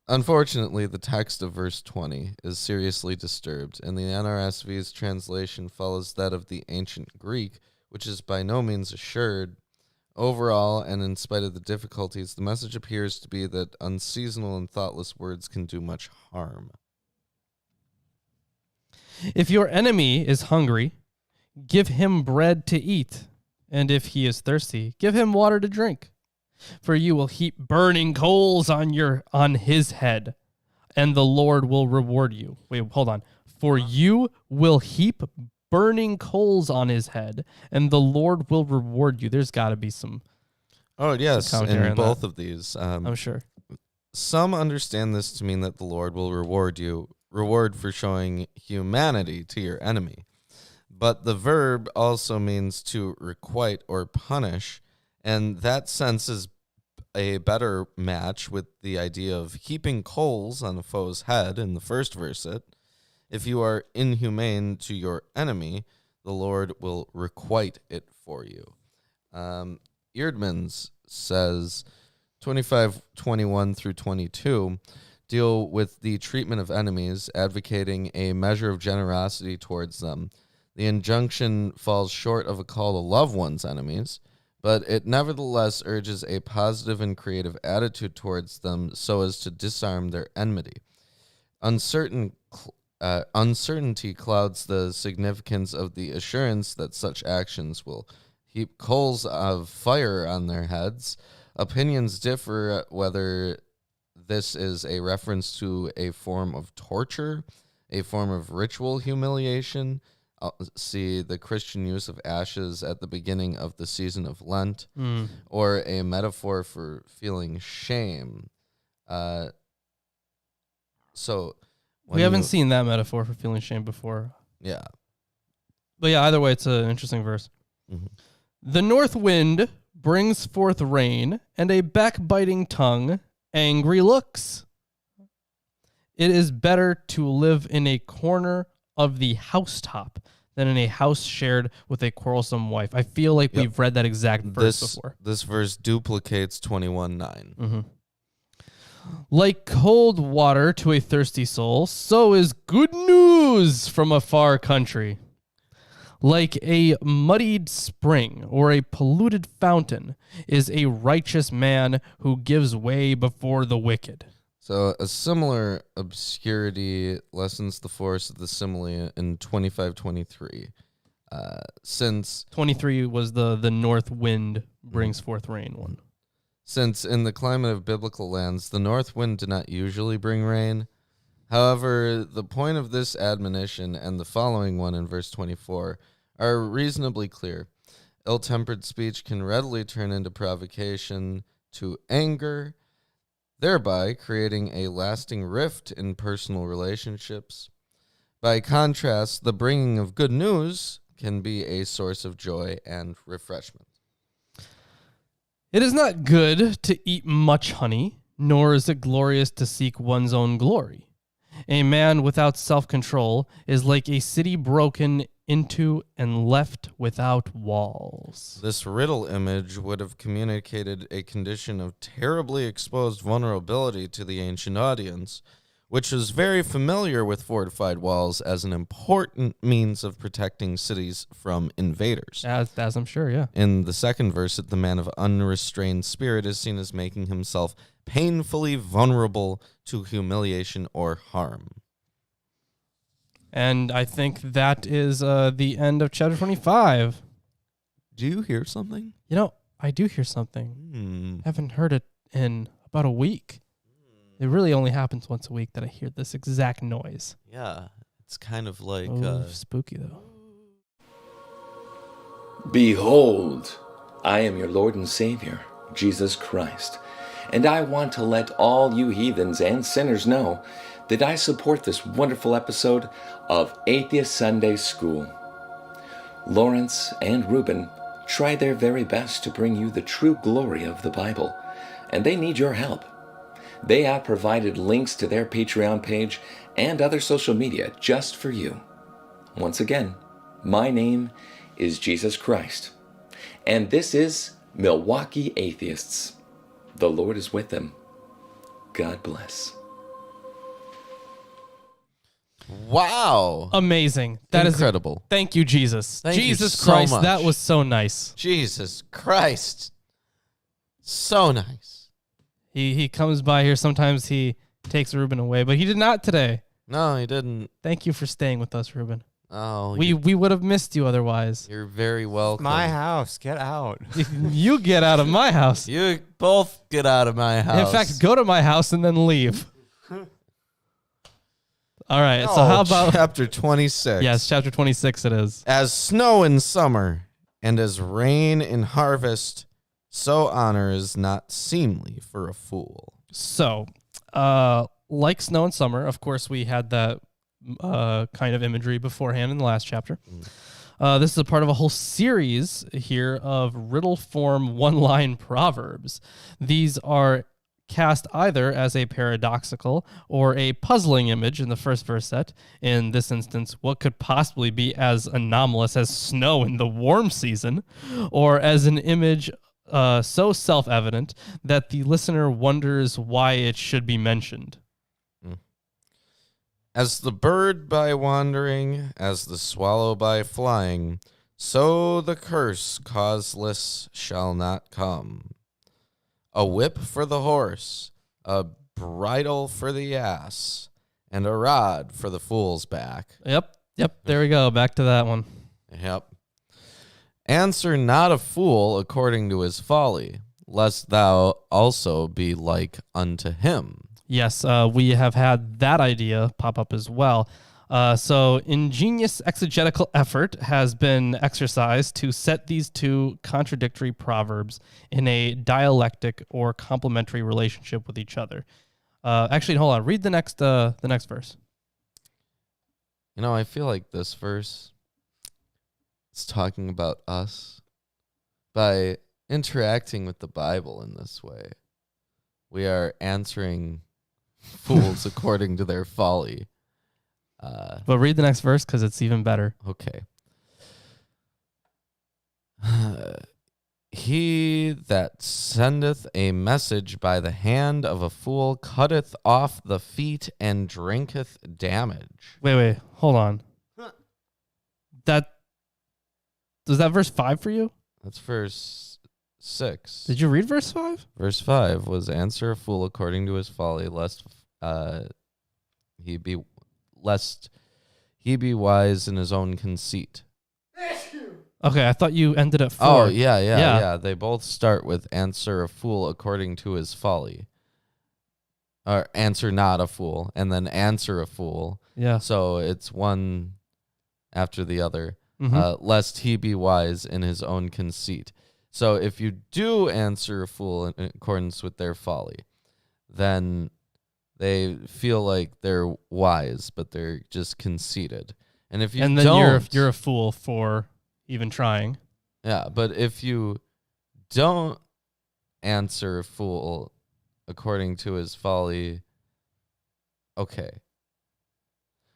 unfortunately, the text of verse 20 is seriously disturbed, and the NRSV's translation follows that of the ancient Greek, which is by no means assured. Overall, and in spite of the difficulties, the message appears to be that unseasonal and thoughtless words can do much harm. If your enemy is hungry, give him bread to eat, and if he is thirsty, give him water to drink. For you will heap burning coals on his head, and the Lord will reward you. Wait, hold on. For you will heap burning coals on his head, and the Lord will reward you. There's got to be some. Oh, yes, in both of these. I'm sure. Some understand this to mean that the Lord will reward for showing humanity to your enemy. But the verb also means to requite or punish, and that sense is a better match with the idea of heaping coals on a foe's head in the first verset. If you are inhumane to your enemy, the Lord will requite it for you. Eerdmans says 25:21 through 22 deal with the treatment of enemies, advocating a measure of generosity towards them. The injunction falls short of a call to love one's enemies, but it nevertheless urges a positive and creative attitude towards them so as to disarm their enmity. Uncertainty clouds the significance of the assurance that such actions will heap coals of fire on their heads. Opinions differ whether this is a reference to a form of torture, a form of ritual humiliation. See the Christian use of ashes at the beginning of the season of Lent, or a metaphor for feeling shame. We haven't seen that metaphor for feeling shame before. Yeah. But yeah, either way, it's an interesting verse. Mhm. The north wind brings forth rain, and a backbiting tongue, angry looks. It is better to live in a corner of the housetop than in a house shared with a quarrelsome wife. I feel like Yep. we've read that exact verse before. This verse duplicates 21:9. Mm-hmm. Like cold water to a thirsty soul, so is good news from a far country. Like a muddied spring or a polluted fountain is a righteous man who gives way before the wicked. So a similar obscurity lessens the force of the simile in 25:23. Since 23 was the north wind brings forth rain one. Since in the climate of biblical lands, the north wind did not usually bring rain. However, the point of this admonition and the following one in verse 24 are reasonably clear. Ill-tempered speech can readily turn into provocation to anger, thereby creating a lasting rift in personal relationships. By contrast, the bringing of good news can be a source of joy and refreshment. It is not good to eat much honey, nor is it glorious to seek one's own glory. A man without self-control is like a city broken into and left without walls. This riddle image would have communicated a condition of terribly exposed vulnerability to the ancient audience, which was very familiar with fortified walls as an important means of protecting cities from invaders. As I'm sure, yeah. In the second verse, the man of unrestrained spirit is seen as making himself painfully vulnerable to humiliation or harm. And I think that is the end of chapter 25. Do you hear something? You know, I do hear something. Hmm. Haven't heard it in about a week. It really only happens once a week that I hear this exact noise. Yeah, it's kind of like... spooky, though. Behold, I am your Lord and Savior, Jesus Christ, and I want to let all you heathens and sinners know that I support this wonderful episode of Atheist Sunday School. Lawrence and Reuben try their very best to bring you the true glory of the Bible, and they need your help. They have provided links to their Patreon page and other social media just for you. Once again, my name is Jesus Christ, and this is Milwaukee Atheists. The Lord is with them. God bless. Wow. Amazing. That is incredible. Thank you, Jesus. Thank you Jesus so Christ, much. that was so nice. Jesus Christ. So nice. He comes by here. Sometimes he takes Reuben away, but he did not today. No, he didn't. Thank you for staying with us, Reuben. Oh, We would have missed you otherwise. you're very welcome. My house. Get out. You get out of my house. You both get out of my house. In fact, go to my house and then leave. All right. So how about chapter 26? yes, chapter 26 it is. As snow in summer and as rain in harvest, so honor is not seemly for a fool. So, like snow in summer, of course, we had that kind of imagery beforehand in the last chapter. This is a part of a whole series here of riddle form one-line proverbs. These are cast either as a paradoxical or a puzzling image in the first verse set. In this instance, what could possibly be as anomalous as snow in the warm season, or as an image so self-evident that the listener wonders why it should be mentioned. As the bird by wandering, as the swallow by flying, so the curse causeless shall not come. A whip for the horse, a bridle for the ass, and a rod for the fool's back. Yep, there we go. Back to that one. Yep. Answer not a fool according to his folly, lest thou also be like unto him. Yes, we have had that idea pop up as well. So ingenious exegetical effort has been exercised to set these two contradictory proverbs in a dialectic or complementary relationship with each other. Actually, hold on. Read the next verse. I feel like this verse is talking about us. By interacting with the Bible in this way, we are answering fools according to their folly. But read the next verse because it's even better. Okay. He that sendeth a message by the hand of a fool cutteth off the feet and drinketh damage. Wait, hold on. Was that verse 5 for you? That's verse 6. Did you read verse 5? Verse 5 was answer a fool according to his folly, lest he be wise in his own conceit. Okay, I thought you ended at 4. Oh, yeah. They both start with answer a fool according to his folly. Or answer not a fool, and then answer a fool. Yeah. So it's one after the other. Mm-hmm. Lest he be wise in his own conceit. So if you do answer a fool in accordance with their folly, then they feel like they're wise, but they're just conceited. And if you and then don't, you're a fool for even trying. Yeah, but if you don't answer a fool according to his folly, okay.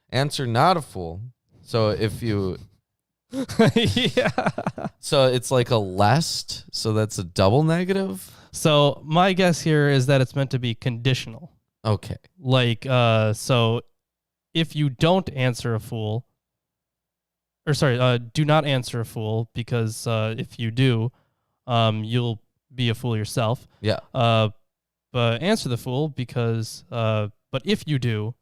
Answer not a fool. So if you Yeah. So it's like a lest, so that's a double negative? So my guess here is that it's meant to be conditional. Okay. Like, so if you don't answer a fool, do not answer a fool, because if you do, you'll be a fool yourself. Yeah. But answer the fool because, but if you do,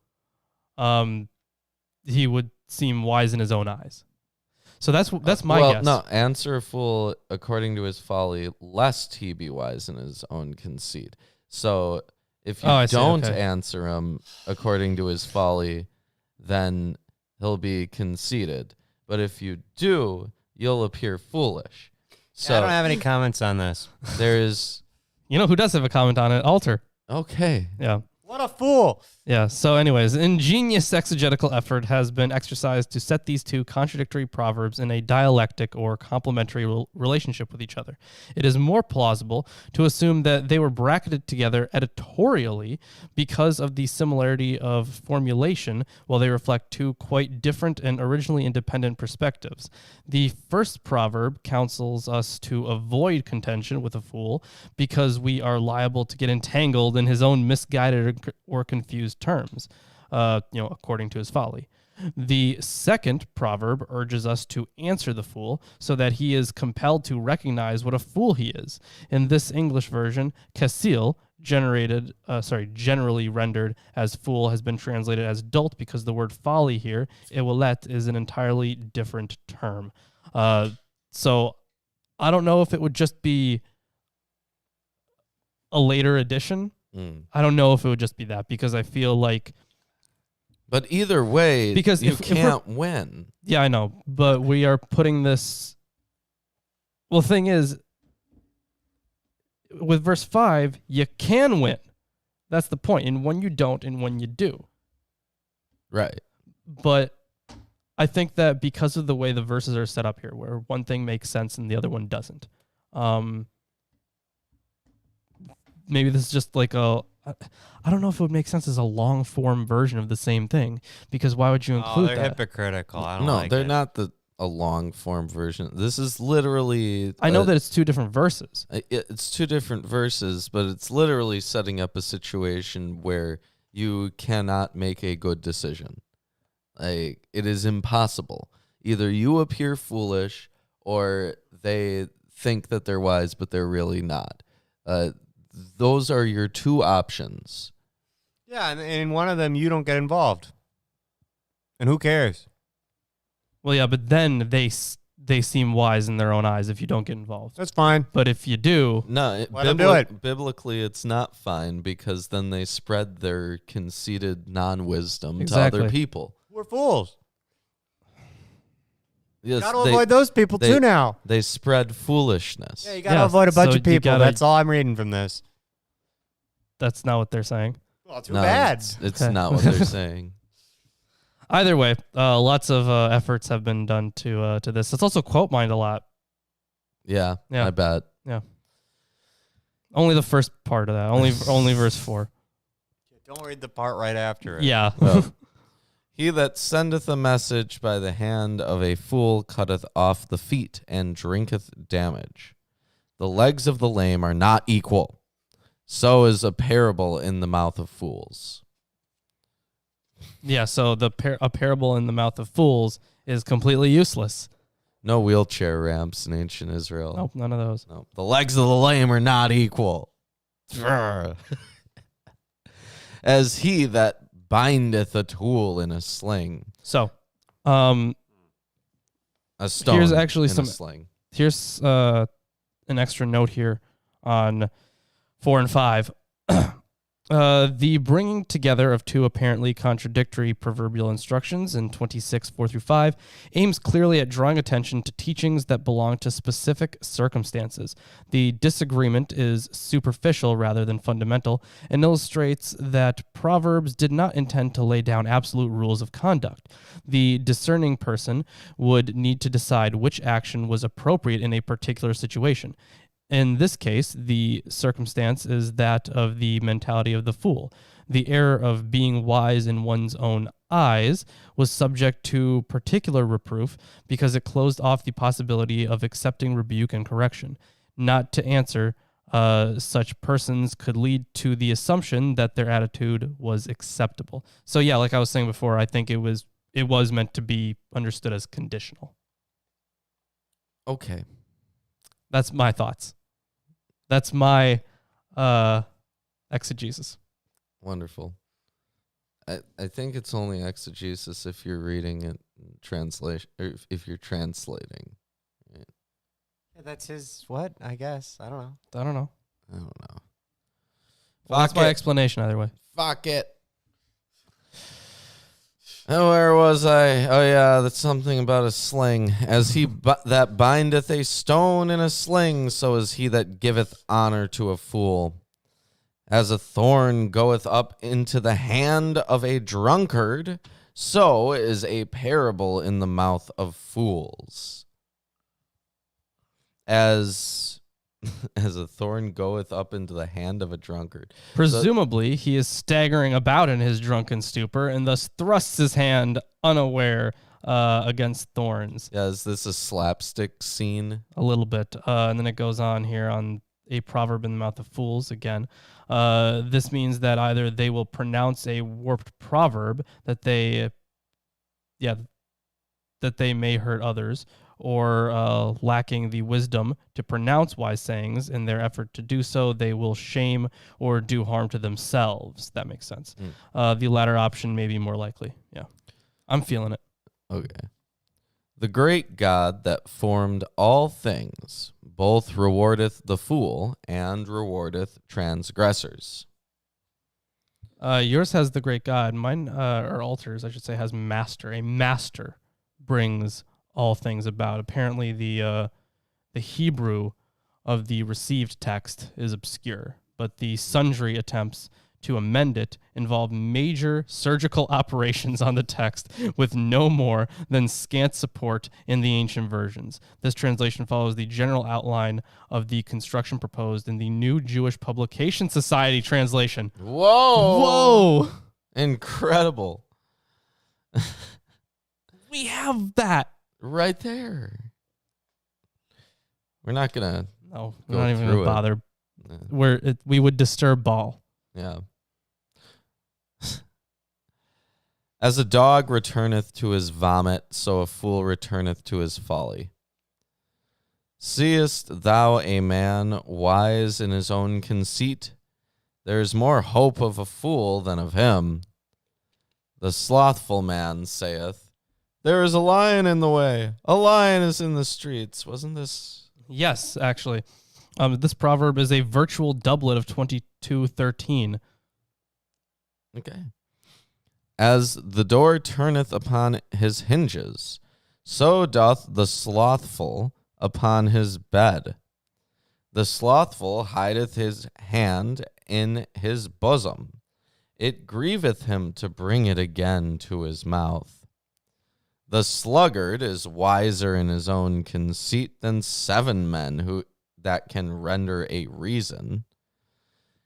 he would seem wise in his own eyes. So that's my guess. No, answer a fool according to his folly, lest he be wise in his own conceit. So if you don't answer him according to his folly, then he'll be conceited. But if you do, you'll appear foolish. So I don't have any comments on this. There's... You know who does have a comment on it? Alter. Okay. Yeah. What a fool. Yeah. So anyways, ingenious exegetical effort has been exercised to set these two contradictory proverbs in a dialectic or complementary relationship with each other. It is more plausible to assume that they were bracketed together editorially because of the similarity of formulation, while they reflect two quite different and originally independent perspectives. The first proverb counsels us to avoid contention with a fool because we are liable to get entangled in his own misguided or confused terms, according to his folly. The second proverb urges us to answer the fool so that he is compelled to recognize what a fool he is. In this English version, Casil, generally rendered as fool, has been translated as dolt because the word folly here, ewilet, is an entirely different term. So I don't know if it would just be a later addition. I don't know if it would just be that, because I feel like... But either way, because you can't win. Yeah, I know. But we are putting this... Well, the thing is, with verse 5, you can win. That's the point. And when you don't, and when you do. Right. But I think that because of the way the verses are set up here, where one thing makes sense and the other one doesn't, maybe this is just like I don't know if it would make sense as a long form version of the same thing, because why would you include they're that? hypocritical. I don't No, like they're it. not a long form version. This is literally... I know that it's two different verses. It's two different verses, but it's literally setting up a situation where you cannot make a good decision. Like, it is impossible. Either you appear foolish or they think that they're wise, but they're really not. Those are your two options. Yeah, and in one of them, you don't get involved. And who cares? Well, yeah, but then they seem wise in their own eyes if you don't get involved. That's fine. But if you do... No, Let them do it. Biblically, it's not fine, because then they spread their conceited non-wisdom Exactly. to other people. We're fools. Yes, Got to avoid those people too now. They spread foolishness. Yeah, you got to avoid a bunch so of people. you gotta- That's all I'm reading from this. That's not what they're saying. Well, too No, bad. It's Okay. not what they're saying. Either way, lots of efforts have been done to this. It's also quote mined a lot. Yeah, Yeah. I bet. Only the first part of that. Only verse 4. Don't read the part right after it. Yeah. Well, he that sendeth a message by the hand of a fool cutteth off the feet and drinketh damage. The legs of the lame are not equal. So is a parable in the mouth of fools. Yeah, so a parable in the mouth of fools is completely useless. No wheelchair ramps in ancient Israel. Nope, none of those. No. The legs of the lame are not equal. As he that bindeth a tool in a sling. So, A stone here's actually in a sling. here's an extra note here on 4 and 5. The bringing together of two apparently contradictory proverbial instructions in 26, 4 through 5 aims clearly at drawing attention to teachings that belong to specific circumstances. The disagreement is superficial rather than fundamental and illustrates that Proverbs did not intend to lay down absolute rules of conduct. The discerning person would need to decide which action was appropriate in a particular situation. In this case, the circumstance is that of the mentality of the fool. The error of being wise in one's own eyes was subject to particular reproof because it closed off the possibility of accepting rebuke and correction. Not to answer, such persons could lead to the assumption that their attitude was acceptable. So yeah, like I was saying before, I think it was meant to be understood as conditional. Okay. That's my thoughts. That's my exegesis. Wonderful. I think it's only exegesis if you're reading it in translation, or if you're translating. Yeah, that's his what? I guess. I don't know. I don't know. Well, That's my explanation either way. Fuck it. And where was I? Oh, yeah, that's something about a sling. As he that bindeth a stone in a sling, so is he that giveth honor to a fool. As a thorn goeth up into the hand of a drunkard, so is a parable in the mouth of fools. As a thorn goeth up into the hand of a drunkard. Presumably, he is staggering about in his drunken stupor and thus thrusts his hand unaware against thorns. Yeah, is this a slapstick scene? A little bit. And then it goes on here on a proverb in the mouth of fools again. This means that either they will pronounce a warped proverb that they may hurt others, or lacking the wisdom to pronounce wise sayings. In their effort to do so, they will shame or do harm to themselves. That makes sense. The latter option may be more likely. Yeah, I'm feeling it. Okay. The great God that formed all things both rewardeth the fool and rewardeth transgressors. Yours has the great God. Mine, or altars, I should say, has master. A master brings all things about. Apparently, the Hebrew of the received text is obscure, but the sundry attempts to amend it involve major surgical operations on the text with no more than scant support in the ancient versions. This translation follows the general outline of the construction proposed in the New Jewish Publication Society translation. Whoa! Whoa! Incredible. We have that. Right there. We're not going to... No, we're not even going to bother. We would disturb Ball. Yeah. As a dog returneth to his vomit, so a fool returneth to his folly. Seest thou a man wise in his own conceit? There is more hope of a fool than of him. The slothful man saith, there is a lion in the way. A lion is in the streets. Wasn't this? Yes, actually. This proverb is a virtual doublet of 22:13. Okay. As the door turneth upon his hinges, so doth the slothful upon his bed. The slothful hideth his hand in his bosom. It grieveth him to bring it again to his mouth. The sluggard is wiser in his own conceit than 7 men that can render a reason.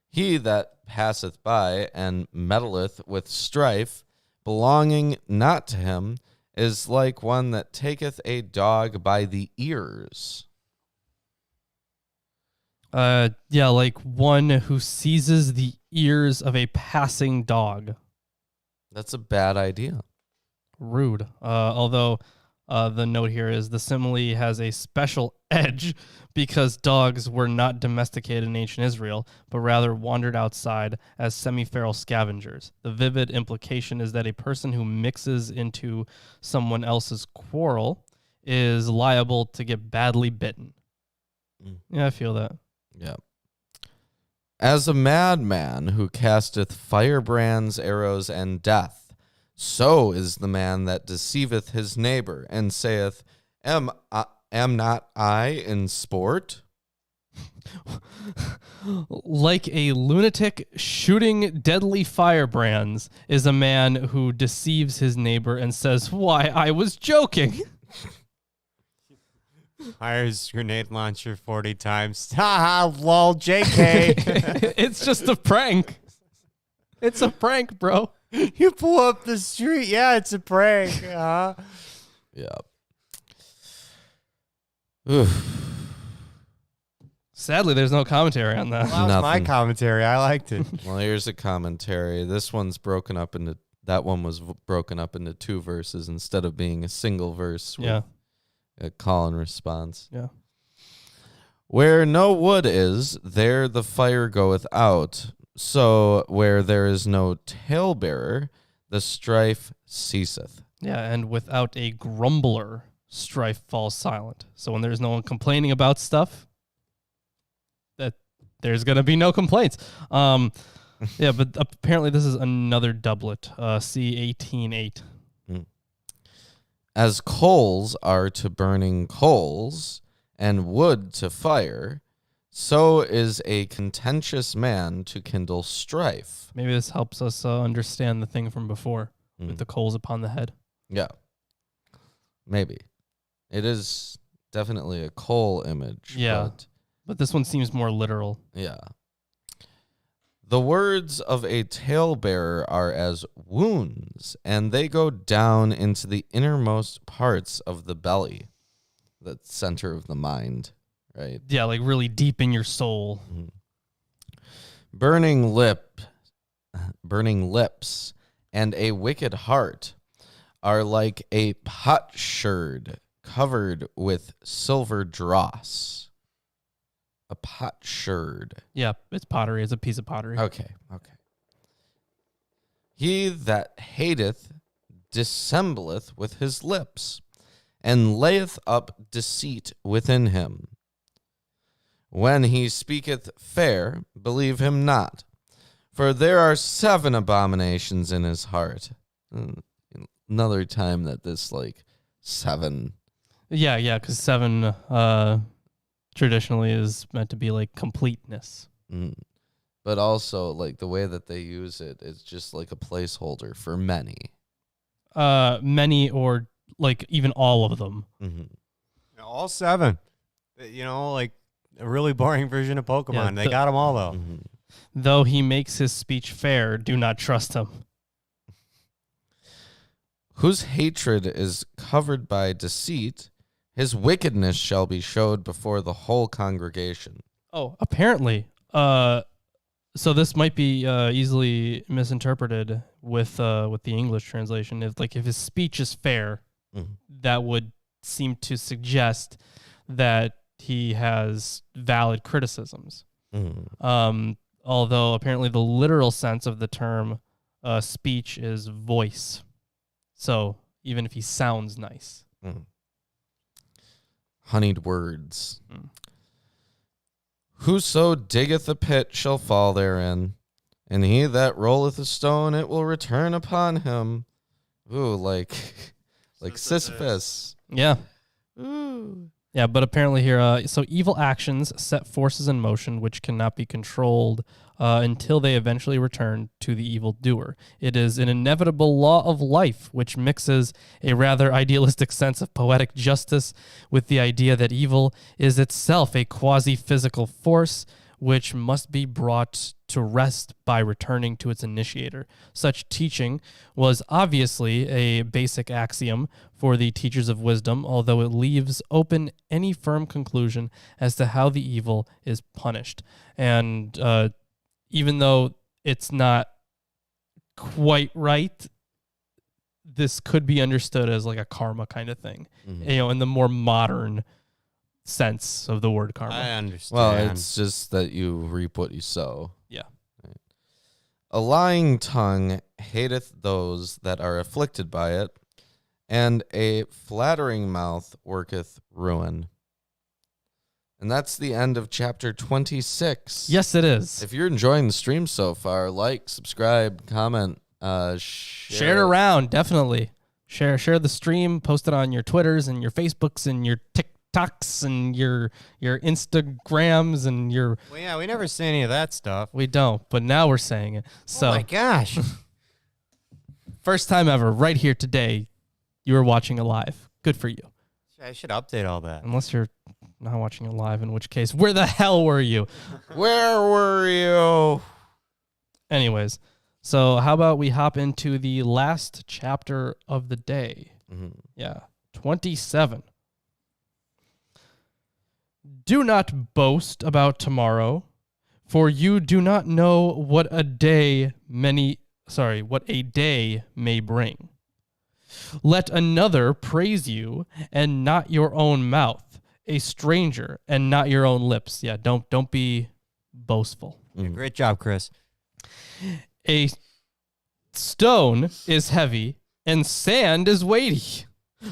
He that passeth by and meddleth with strife, belonging not to him, is like one that taketh a dog by the ears. Yeah, like one who seizes the ears of a passing dog. That's a bad idea. Rude. Although the note here is the simile has a special edge because dogs were not domesticated in ancient Israel, but rather wandered outside as semi-feral scavengers. The vivid implication is that a person who mixes into someone else's quarrel is liable to get badly bitten. Yeah, I feel that. Yeah. As a madman who casteth firebrands, arrows, and death, so is the man that deceiveth his neighbor, and saith, Am not I in sport? Like a lunatic shooting deadly firebrands is a man who deceives his neighbor and says, Why, I was joking. Fires grenade launcher 40 times. Ha ha, lol, JK. It's just a prank. It's a prank, bro. You pull up the street. Yeah, it's a prank. Huh? Yeah. Oof. Sadly, there's no commentary on that. That was my Nothing. commentary. I liked it. Well, here's a commentary. This one's broken up into, that one was broken up into 2 verses instead of being a single verse with Yeah. a call and response. Yeah. Where no wood is, there the fire goeth out. So where there is no talebearer, the strife ceaseth. Yeah, and without a grumbler, strife falls silent. So when there's no one complaining about stuff, that there's going to be no complaints. Yeah, but apparently this is another doublet, C18:8. As coals are to burning coals, and wood to fire, so is a contentious man to kindle strife. Maybe this helps us understand the thing from before with the coals upon the head. Yeah. Maybe. It is definitely a coal image. Yeah. But this one seems more literal. Yeah. The words of a talebearer are as wounds, and they go down into the innermost parts of the belly, the center of the mind, right? Yeah, like really deep in your soul. Burning lips, and a wicked heart are like a potsherd covered with silver dross. A potsherd. Yeah, it's pottery. It's a piece of pottery. Okay. He that hateth dissembleth with his lips, and layeth up deceit within him. When he speaketh fair, believe him not, for there are 7 abominations in his heart. Another time that this, 7. Yeah, because 7 traditionally is meant to be like completeness. But also, the way that they use it is just like a placeholder for many. Many or even all of them. All 7. A really boring version of Pokemon. Yeah, They got them all, though. Though he makes his speech fair, do not trust him. Whose hatred is covered by deceit, his wickedness shall be showed before the whole congregation. Oh, apparently. So this might be easily misinterpreted with the English translation. If his speech is fair, that would seem to suggest that he has valid criticisms. Although apparently the literal sense of the term speech is voice. So even if he sounds nice. Honeyed words. Whoso diggeth a pit shall fall therein, and he that rolleth a stone, it will return upon him. Ooh, like Sisyphus. Yeah. Ooh. Yeah, but apparently here, so evil actions set forces in motion which cannot be controlled until they eventually return to the evildoer. It is an inevitable law of life, which mixes a rather idealistic sense of poetic justice with the idea that evil is itself a quasi-physical force which must be brought to rest by returning to its initiator. Such teaching was obviously a basic axiom for the teachers of wisdom, although it leaves open any firm conclusion as to how the evil is punished. And even though it's not quite right, this could be understood as like a karma kind of thing, in the more modern sense of the word karma. I understand. Well, it's just that you reap what you sow. Yeah. Right. A lying tongue hateth those that are afflicted by it, and a flattering mouth worketh ruin. And that's the end of chapter 26. Yes, it is. If you're enjoying the stream so far, like, subscribe, comment, Share it around, definitely. Share the stream, post it on your Twitters and your Facebooks and your TikToks and your Instagrams and your... Well, yeah, we never say any of that stuff. We don't, but now we're saying it. So, Oh my gosh. first time ever, right here today, you were watching it live. Good for you. I should update all that. Unless you're not watching it live, in which case, where the hell were you? Where were you? Anyways, so how about we hop into the last chapter of the day? Yeah, 27. Do not boast about tomorrow, for you do not know what a day may bring. Let another praise you and not your own mouth, a stranger and not your own lips. Yeah, don't be boastful. Yeah, great job, Chris. A stone is heavy and sand is weighty,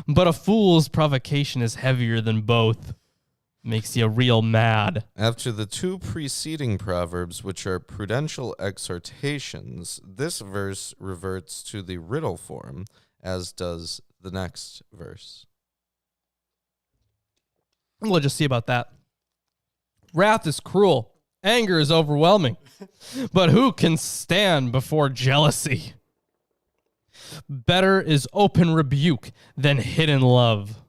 but a fool's provocation is heavier than both. Makes you real mad. After the two preceding proverbs, which are prudential exhortations, this verse reverts to the riddle form, as does the next verse. We'll just see about that. Wrath is cruel. Anger is overwhelming. But who can stand before jealousy? Better is open rebuke than hidden love.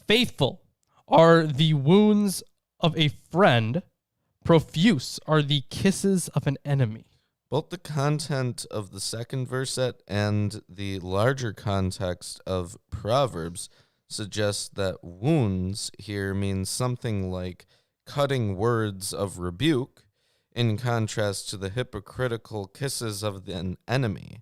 Faithful are the wounds of a friend. Profuse are the kisses of an enemy. Both the content of the second verset and the larger context of Proverbs suggest that wounds here means something like cutting words of rebuke, in contrast to the hypocritical kisses of an enemy.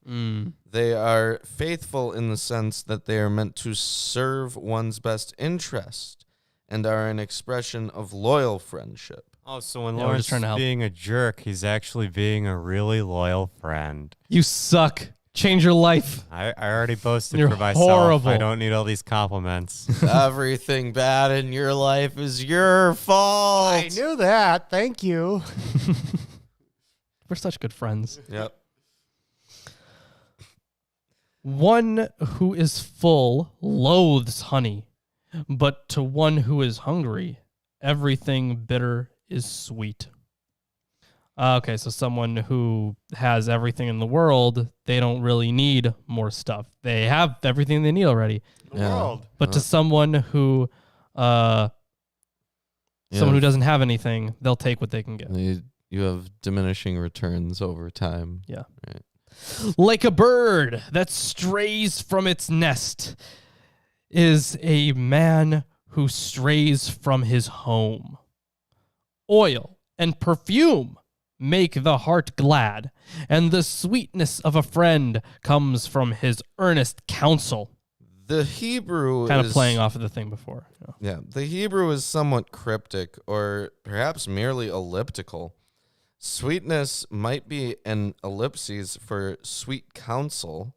They are faithful in the sense that they are meant to serve one's best interest and are an expression of loyal friendship. Oh, so when Yeah, we're Lawrence just trying to is help. being a jerk, he's actually being a really loyal friend. You suck. Change your life. I already boasted You're for myself. horrible. I don't need all these compliments. Everything bad in your life is your fault. I knew that. Thank you. We're such good friends. Yep. One who is full loathes honey, but to one who is hungry, everything bitter is sweet. Okay, so someone who has everything in the world, they don't really need more stuff. They have everything they need already. The world. But to someone who doesn't have anything, they'll take what they can get. You have diminishing returns over time. Yeah. Right. Like a bird that strays from its nest is a man who strays from his home. Oil and perfume make the heart glad, and the sweetness of a friend comes from his earnest counsel. The Hebrew Kind of is playing off of the thing before. Yeah, the Hebrew is somewhat cryptic or perhaps merely elliptical. Sweetness might be an ellipsis for sweet counsel.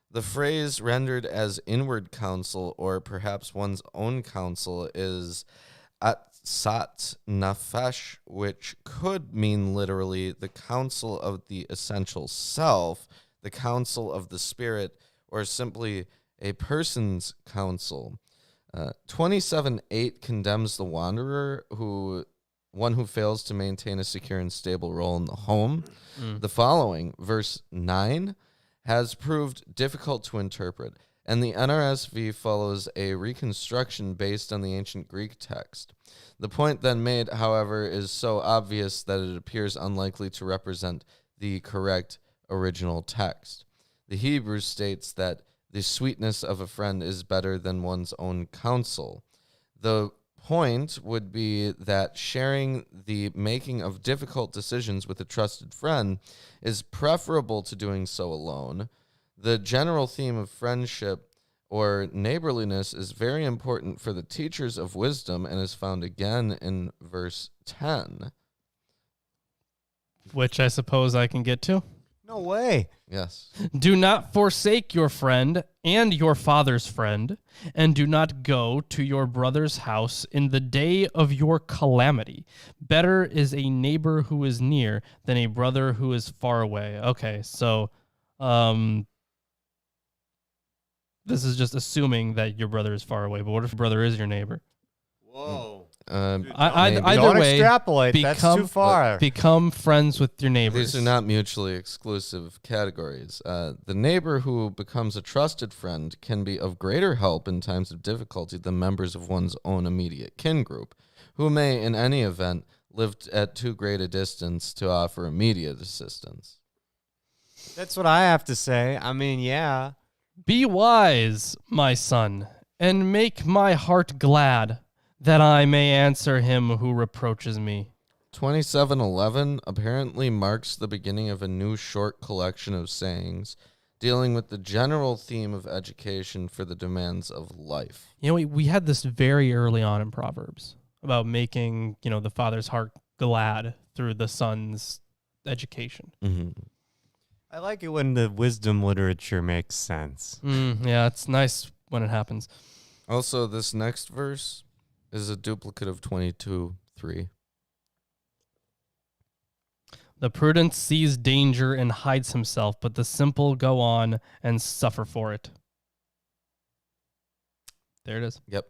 The phrase rendered as inward counsel or perhaps one's own counsel is atzat nafesh, which could mean literally the counsel of the essential self, the counsel of the spirit, or simply a person's counsel. 27:8 condemns the wanderer who one who fails to maintain a secure and stable role in the home. The following, verse 9, has proved difficult to interpret, and the NRSV follows a reconstruction based on the ancient Greek text. The point then made, however, is so obvious that it appears unlikely to represent the correct original text. The Hebrew states that the sweetness of a friend is better than one's own counsel. The point would be that sharing the making of difficult decisions with a trusted friend is preferable to doing so alone. The general theme of friendship or neighborliness is very important for the teachers of wisdom and is found again in verse 10. Which I suppose I can get to. No way. Yes. Do not forsake your friend and your father's friend, and do not go to your brother's house in the day of your calamity. Better is a neighbor who is near than a brother who is far away. Okay, so this is just assuming that your brother is far away, but what if your brother is your neighbor? Whoa. Either Don't way, extrapolate. That's too far. Become friends with your neighbors. These are not mutually exclusive categories. The neighbor who becomes a trusted friend can be of greater help in times of difficulty than members of one's own immediate kin group, who may, in any event, live at too great a distance to offer immediate assistance. That's what I have to say. I mean, yeah. Be wise, my son, and make my heart glad, that I may answer him who reproaches me. 2711 apparently marks the beginning of a new short collection of sayings dealing with the general theme of education for the demands of life. You know, we had this very early on in Proverbs about making, the father's heart glad through the son's education. Mm-hmm. I like it when the wisdom literature makes sense. Yeah, it's nice when it happens. Also, this next verse is a duplicate of 22:3. The prudent sees danger and hides himself, but the simple go on and suffer for it. There it is. Yep.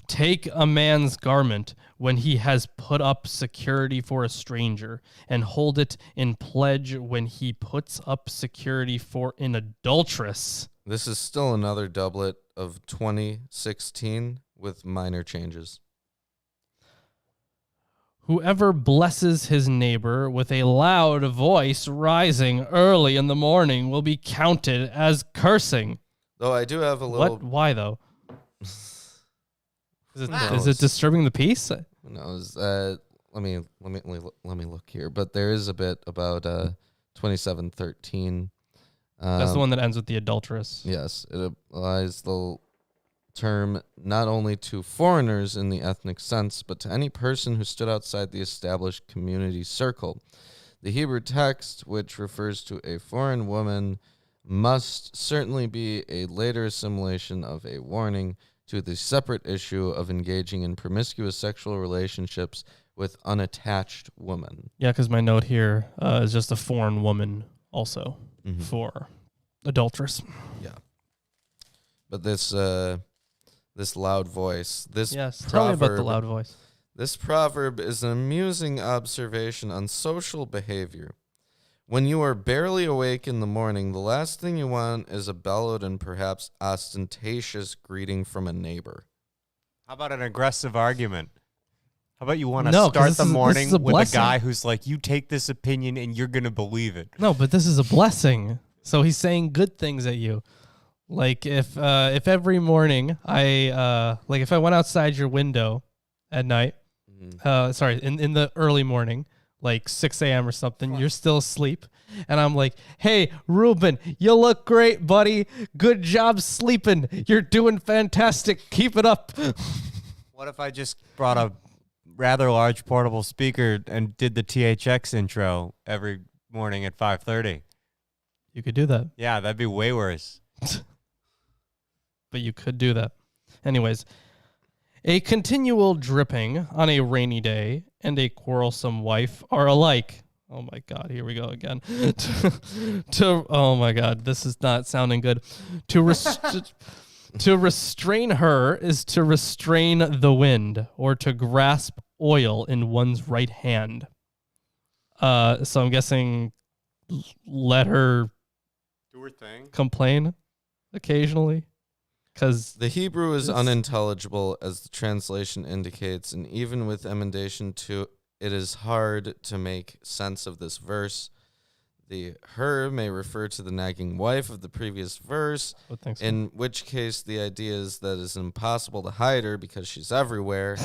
Take a man's garment when he has put up security for a stranger, and hold it in pledge when he puts up security for an adulteress. This is still another doublet of 2016 with minor changes. Whoever blesses his neighbor with a loud voice rising early in the morning will be counted as cursing. Though I do have a little... What? Why, though? Is it disturbing the peace? Who knows? Let me look here. But there is a bit about 2713. That's the one that ends with the adulteress. Yes, it applies the term not only to foreigners in the ethnic sense, but to any person who stood outside the established community circle. The Hebrew text, which refers to a foreign woman, must certainly be a later assimilation of a warning to the separate issue of engaging in promiscuous sexual relationships with unattached women. Yeah, because my note here is just a foreign woman also for adulteress. Yeah. But this loud voice, this yes, proverb, tell me about the loud voice. This proverb is an amusing observation on social behavior. When you are barely awake in the morning, the last thing you want is a bellowed and perhaps ostentatious greeting from a neighbor. How about an aggressive argument? How about you want to No, start the morning with a blessing. guy who's like, you take this opinion and you're going to believe it. No, but this is a blessing. So he's saying good things at you. Like if every morning if I went outside your window at night, in the early morning, like 6 a.m. or something, you're still asleep. And I'm like, hey, Ruben, you look great, buddy. Good job sleeping. You're doing fantastic. Keep it up. What if I just brought a rather large portable speaker and did the THX intro every morning at 5:30? You could do that. Yeah, that'd be way worse. But you could do that. Anyways, a continual dripping on a rainy day and a quarrelsome wife are alike. Oh my God, here we go again. Oh my God, this is not sounding good. To restrain her is to restrain the wind, or to grasp oil in one's right hand. So I'm guessing let her Do her thing. complain occasionally, because The Hebrew is It's- unintelligible, as the translation indicates, and even with emendation to it is hard to make sense of this verse. The her may refer to the nagging wife of the previous verse, in which case the idea is that it's impossible to hide her because she's everywhere.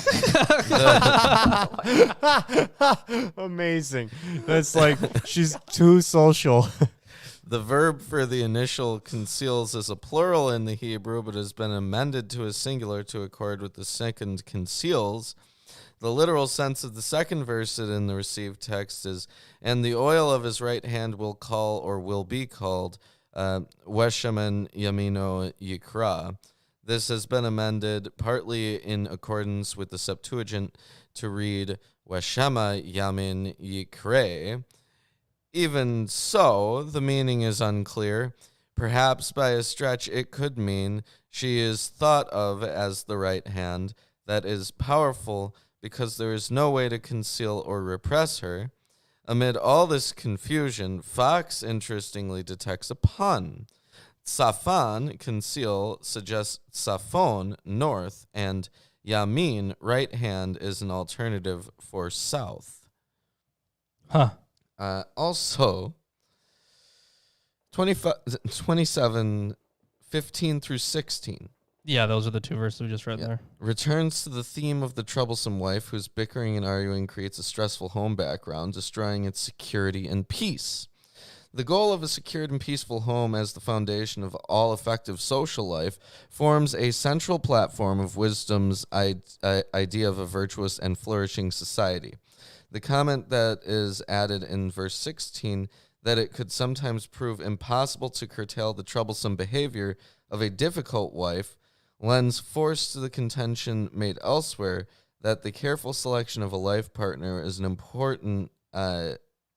Amazing. That's like she's too social. The verb for the initial conceals is a plural in the Hebrew, but has been amended to a singular to accord with the second conceals. The literal sense of the second verse in the received text is, and the oil of his right hand will call or will be called Weshaman Yamino Yikra. This has been amended partly in accordance with the Septuagint to read Weshama Yamin Yikre. Even so, the meaning is unclear. Perhaps by a stretch it could mean she is thought of as the right hand that is powerful because there is no way to conceal or repress her. Amid all this confusion, Fox interestingly detects a pun. Safan, conceal, suggests Safon, north, and Yamin, right hand, is an alternative for south. Huh. Also, 27, 15 through 16. Yeah, those are the two verses we just read there. Returns to the theme of the troublesome wife whose bickering and arguing creates a stressful home background, destroying its security and peace. The goal of a secured and peaceful home as the foundation of all effective social life forms a central platform of wisdom's idea of a virtuous and flourishing society. The comment that is added in verse 16 that it could sometimes prove impossible to curtail the troublesome behavior of a difficult wife lends force to the contention made elsewhere that the careful selection of a life partner is an important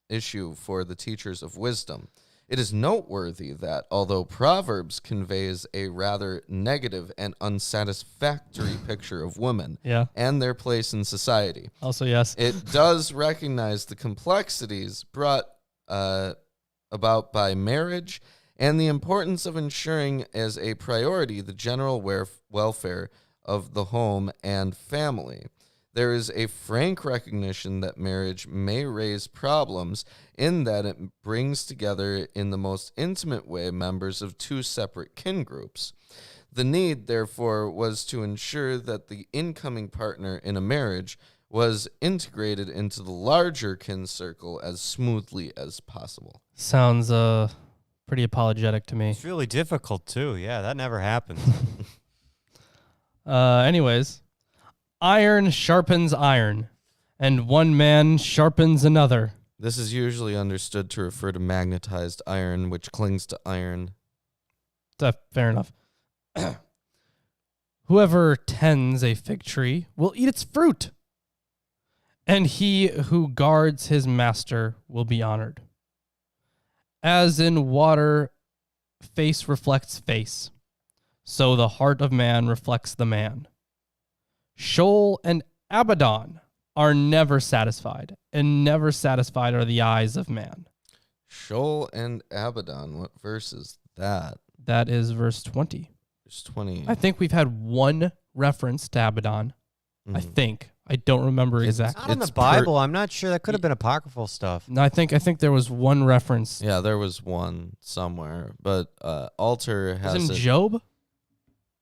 issue for the teachers of wisdom. It is noteworthy that although Proverbs conveys a rather negative and unsatisfactory picture of women and their place in society, Also, yes. it does recognize the complexities brought about by marriage and the importance of ensuring as a priority the general welfare of the home and family. There is a frank recognition that marriage may raise problems in that it brings together in the most intimate way members of two separate kin groups. The need, therefore, was to ensure that the incoming partner in a marriage was integrated into the larger kin circle as smoothly as possible. Sounds pretty apologetic to me. It's really difficult too. Yeah, that never happens. Anyways, iron sharpens iron, and one man sharpens another. This is usually understood to refer to magnetized iron, which clings to iron. Fair enough. Whoever tends a fig tree will eat its fruit, and he who guards his master will be honored. As in water, face reflects face, so the heart of man reflects the man. Sheol and Abaddon are never satisfied, and never satisfied are the eyes of man. Sheol and Abaddon, what verse is that? That is verse 20. Verse 20. I think we've had one reference to Abaddon. I think. I don't remember exactly. Not in the Bible. I'm not sure. That could have been apocryphal stuff. No, I think there was one reference. Yeah, there was one somewhere, but Alter has Was it in it. Job?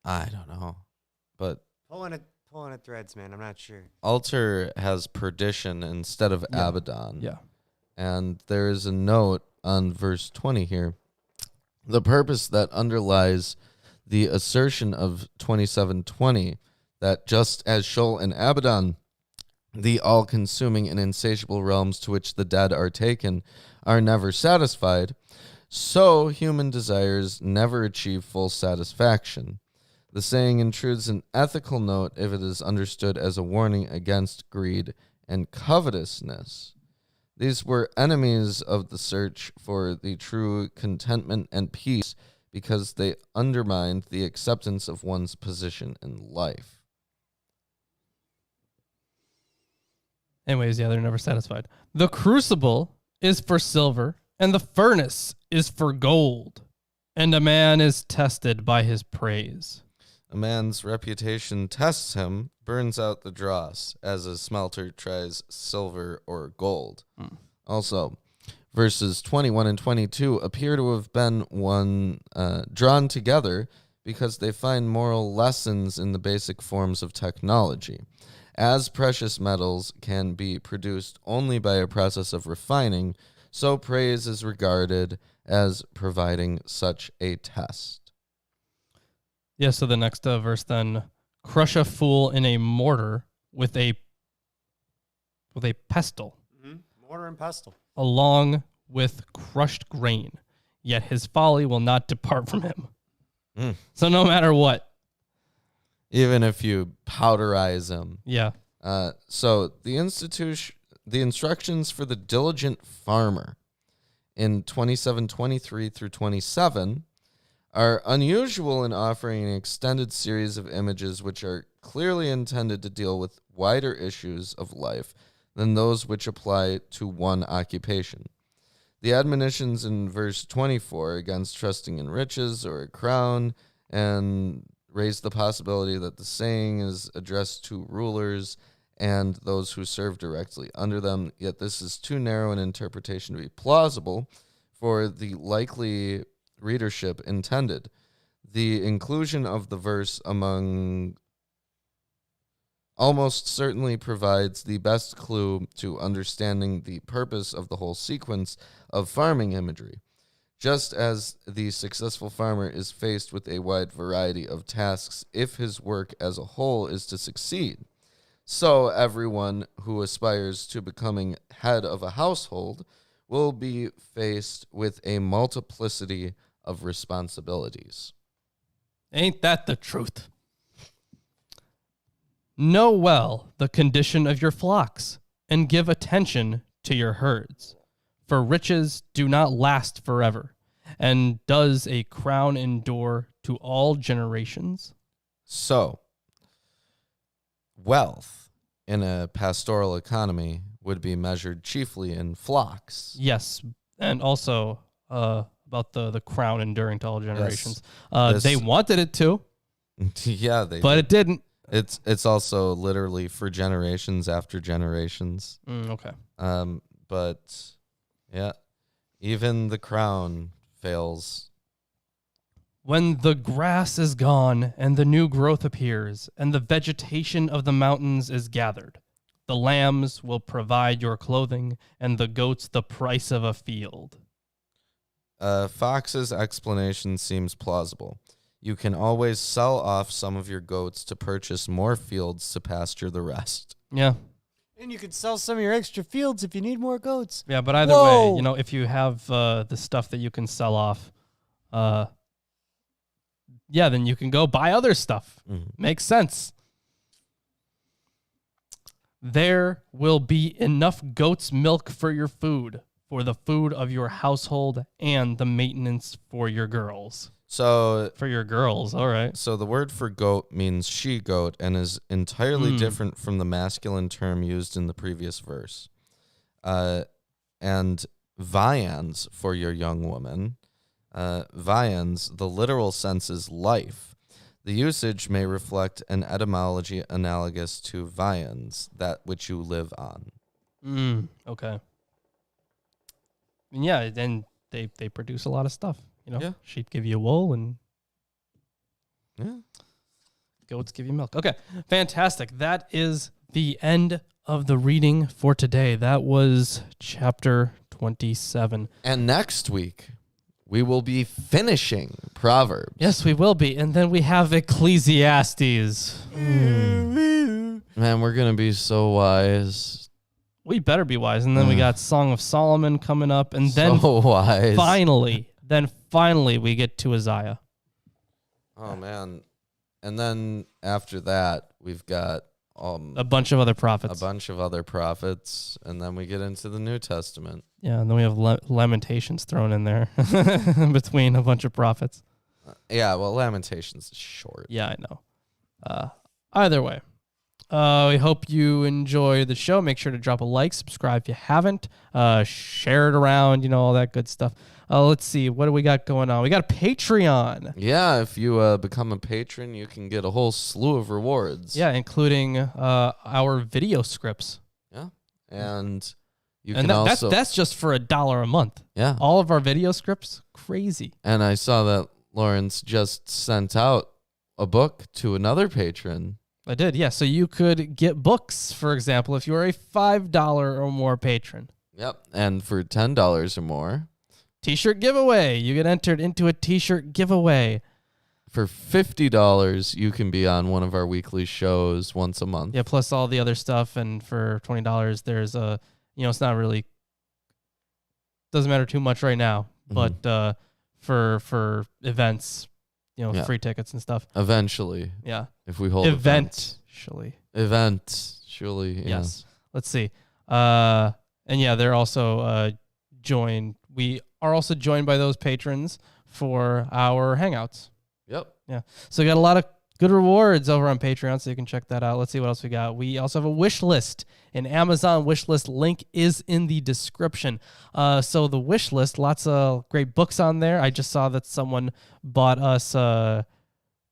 I don't know, but Pulling at threads, man. I'm not sure. Alter has perdition instead of Abaddon. Yeah. And there is a note on verse 20 here. The purpose that underlies the assertion of 27:20 that just as Sheol and Abaddon, the all-consuming and insatiable realms to which the dead are taken, are never satisfied, so human desires never achieve full satisfaction. The saying intrudes an ethical note if it is understood as a warning against greed and covetousness. These were enemies of the search for the true contentment and peace because they undermined the acceptance of one's position in life. Anyways, yeah, they're never satisfied. The crucible is for silver, and the furnace is for gold, and a man is tested by his praise. A man's reputation tests him, burns out the dross, as a smelter tries silver or gold. Also, verses 21 and 22 appear to have been drawn together because they find moral lessons in the basic forms of technology. As precious metals can be produced only by a process of refining, so praise is regarded as providing such a test. Yeah, so the next verse then, crush a fool in a mortar with a pestle, Mortar and pestle. along with crushed grain, yet his folly will not depart from him. So no matter what. Even if you powderize him. Yeah. So the instructions for the diligent farmer in 27:23 through 27 are unusual in offering an extended series of images which are clearly intended to deal with wider issues of life than those which apply to one occupation. The admonitions in verse 24 against trusting in riches or a crown and raise the possibility that the saying is addressed to rulers and those who serve directly under them, yet this is too narrow an interpretation to be plausible for the likely readership intended. The inclusion of the verse among almost certainly provides the best clue to understanding the purpose of the whole sequence of farming imagery. Just as the successful farmer is faced with a wide variety of tasks if his work as a whole is to succeed, so everyone who aspires to becoming head of a household will be faced with a multiplicity of responsibilities. Ain't that the truth? Know well the condition of your flocks, and give attention to your herds. For riches do not last forever, and does a crown endure to all generations? So, wealth in a pastoral economy would be measured chiefly in flocks. Yes, and also about the crown enduring to all generations. This- They wanted it to, Yeah, but it didn't. It's also literally for generations after generations. Okay. But yeah, even the crown fails. When the grass is gone and the new growth appears and the vegetation of the mountains is gathered, the lambs will provide your clothing and the goats the price of a field. Fox's explanation seems plausible. You can always sell off some of your goats to purchase more fields to pasture the rest. Yeah. And you could sell some of your extra fields if you need more goats. Yeah, but either Whoa. way, if you have the stuff that you can sell off, then you can go buy other stuff. Makes sense. There will be enough goat's milk for your food, for the food of your household, and the maintenance for your girls. So For your girls, all right. So the word for goat means she-goat and is entirely different from the masculine term used in the previous verse. And viands for your young woman. Viands, the literal sense is life. The usage may reflect an etymology analogous to viands, that which you live on. Okay. And yeah, then they produce a lot of stuff. Yeah. Sheep give you wool and Yeah. goats give you milk. Okay, fantastic. That is the end of the reading for today. That was chapter 27. And next week, we will be finishing Proverbs. Yes, we will be. And then we have Ecclesiastes. Man, we're going to be so wise. We better be wise. And then we got Song of Solomon coming up. And then So wise. finally we get to Isaiah. Oh, man. And then after that, we've got A bunch of other a prophets. bunch of other prophets. And then we get into the New Testament. Yeah, and then we have Lamentations thrown in there between a bunch of prophets. Yeah, well, Lamentations is short. Yeah, I know. Either way, We hope you enjoy the show. Make sure to drop a like, subscribe if you haven't, share it around, all that good stuff. Let's see. What do we got going on? We got a Patreon. Yeah, if you become a patron, you can get a whole slew of rewards. Yeah, including our video scripts. Yeah. And you And can also... that's just for $1 a month. Yeah. All of our video scripts, crazy. And I saw that Lawrence just sent out a book to another patron. I did, yeah. So you could get books, for example, if you are a $5 or more patron. Yep. And for $10 or more... T-shirt giveaway. You get entered into a T-shirt giveaway. For $50, you can be on one of our weekly shows once a month. Yeah, plus all the other stuff. And for $20, there's a, it's not really, doesn't matter too much right now. But for events, free tickets and stuff. Eventually. Yeah. If we hold Eventually. Eventually. Yeah. Yes. Let's see. And yeah, they're also joined. We are also joined by those patrons for our hangouts. Yep. Yeah. So we got a lot of good rewards over on Patreon, so you can check that out. Let's see what else we got. We also have a wish list, an Amazon wish list. Link is in the description. So the wish list, lots of great books on there. I just saw that someone bought us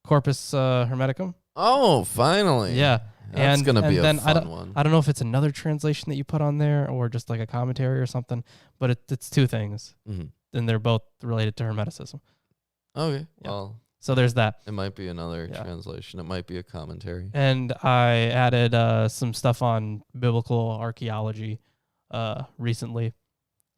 Corpus Hermeticum. Oh, finally. Yeah. That's going to be a I fun one. don't know if it's another translation that you put on there or just like a commentary or something, but it's two things, and they're both related to Hermeticism. Okay. Yeah. Well, so there's that. it might be another translation. It might be a commentary. And I added some stuff on biblical archaeology recently.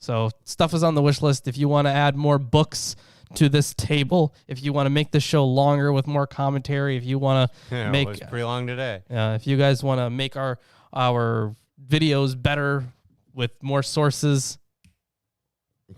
So stuff is on the wish list. If you want to add more books to this table, if you want to make the show longer with more commentary, if you want to make it was pretty long today. if you guys want to make our videos better with more sources,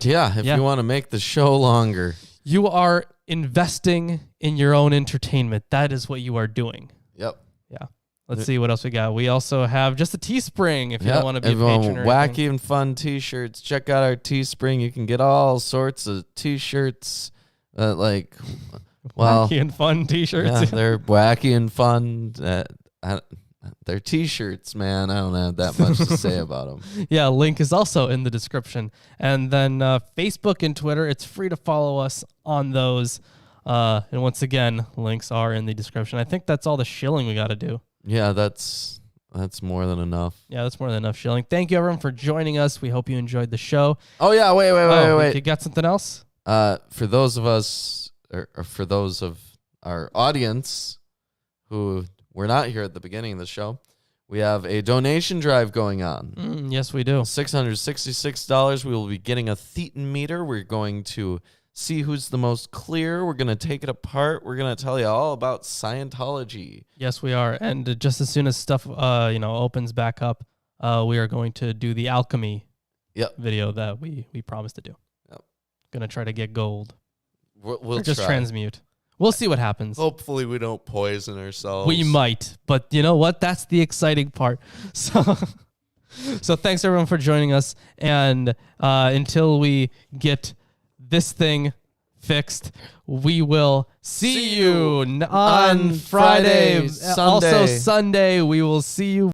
Yeah, if you want to make the show longer. you are investing in your own entertainment. That is what you are doing. Yep. Yeah. Let's see what else we got. We also have just a Teespring if you don't want to be a patron or wacky anything. and fun t-shirts. Check out our Teespring. You can get all sorts of t-shirts Wacky and fun T-shirts. Yeah, they're wacky and fun. They're T-shirts, man. I don't have that much to say about them. Yeah, link is also in the description. And then Facebook and Twitter, it's free to follow us on those. And once again, links are in the description. I think that's all the shilling we got to do. Yeah, that's more than enough. Yeah, that's more than enough shilling. Thank you, everyone, for joining us. We hope you enjoyed the show. Oh, yeah, wait. You got something else? For those of us, or for those of our audience who were not here at the beginning of the show, we have a donation drive going on. Yes, we do. $666. We will be getting a thetan meter. We're going to see who's the most clear. We're going to take it apart. We're going to tell you all about Scientology. Yes, we are. And just as soon as stuff opens back up, we are going to do the alchemy video that we promised to do. Yep. Going to try to get gold. We'll just try. Transmute. We'll see what happens. Hopefully we don't poison ourselves. We might, but you know what? That's the exciting part. So thanks everyone for joining us. And until we get this thing fixed, we will see you on Friday. Sunday. Also Sunday, we will see you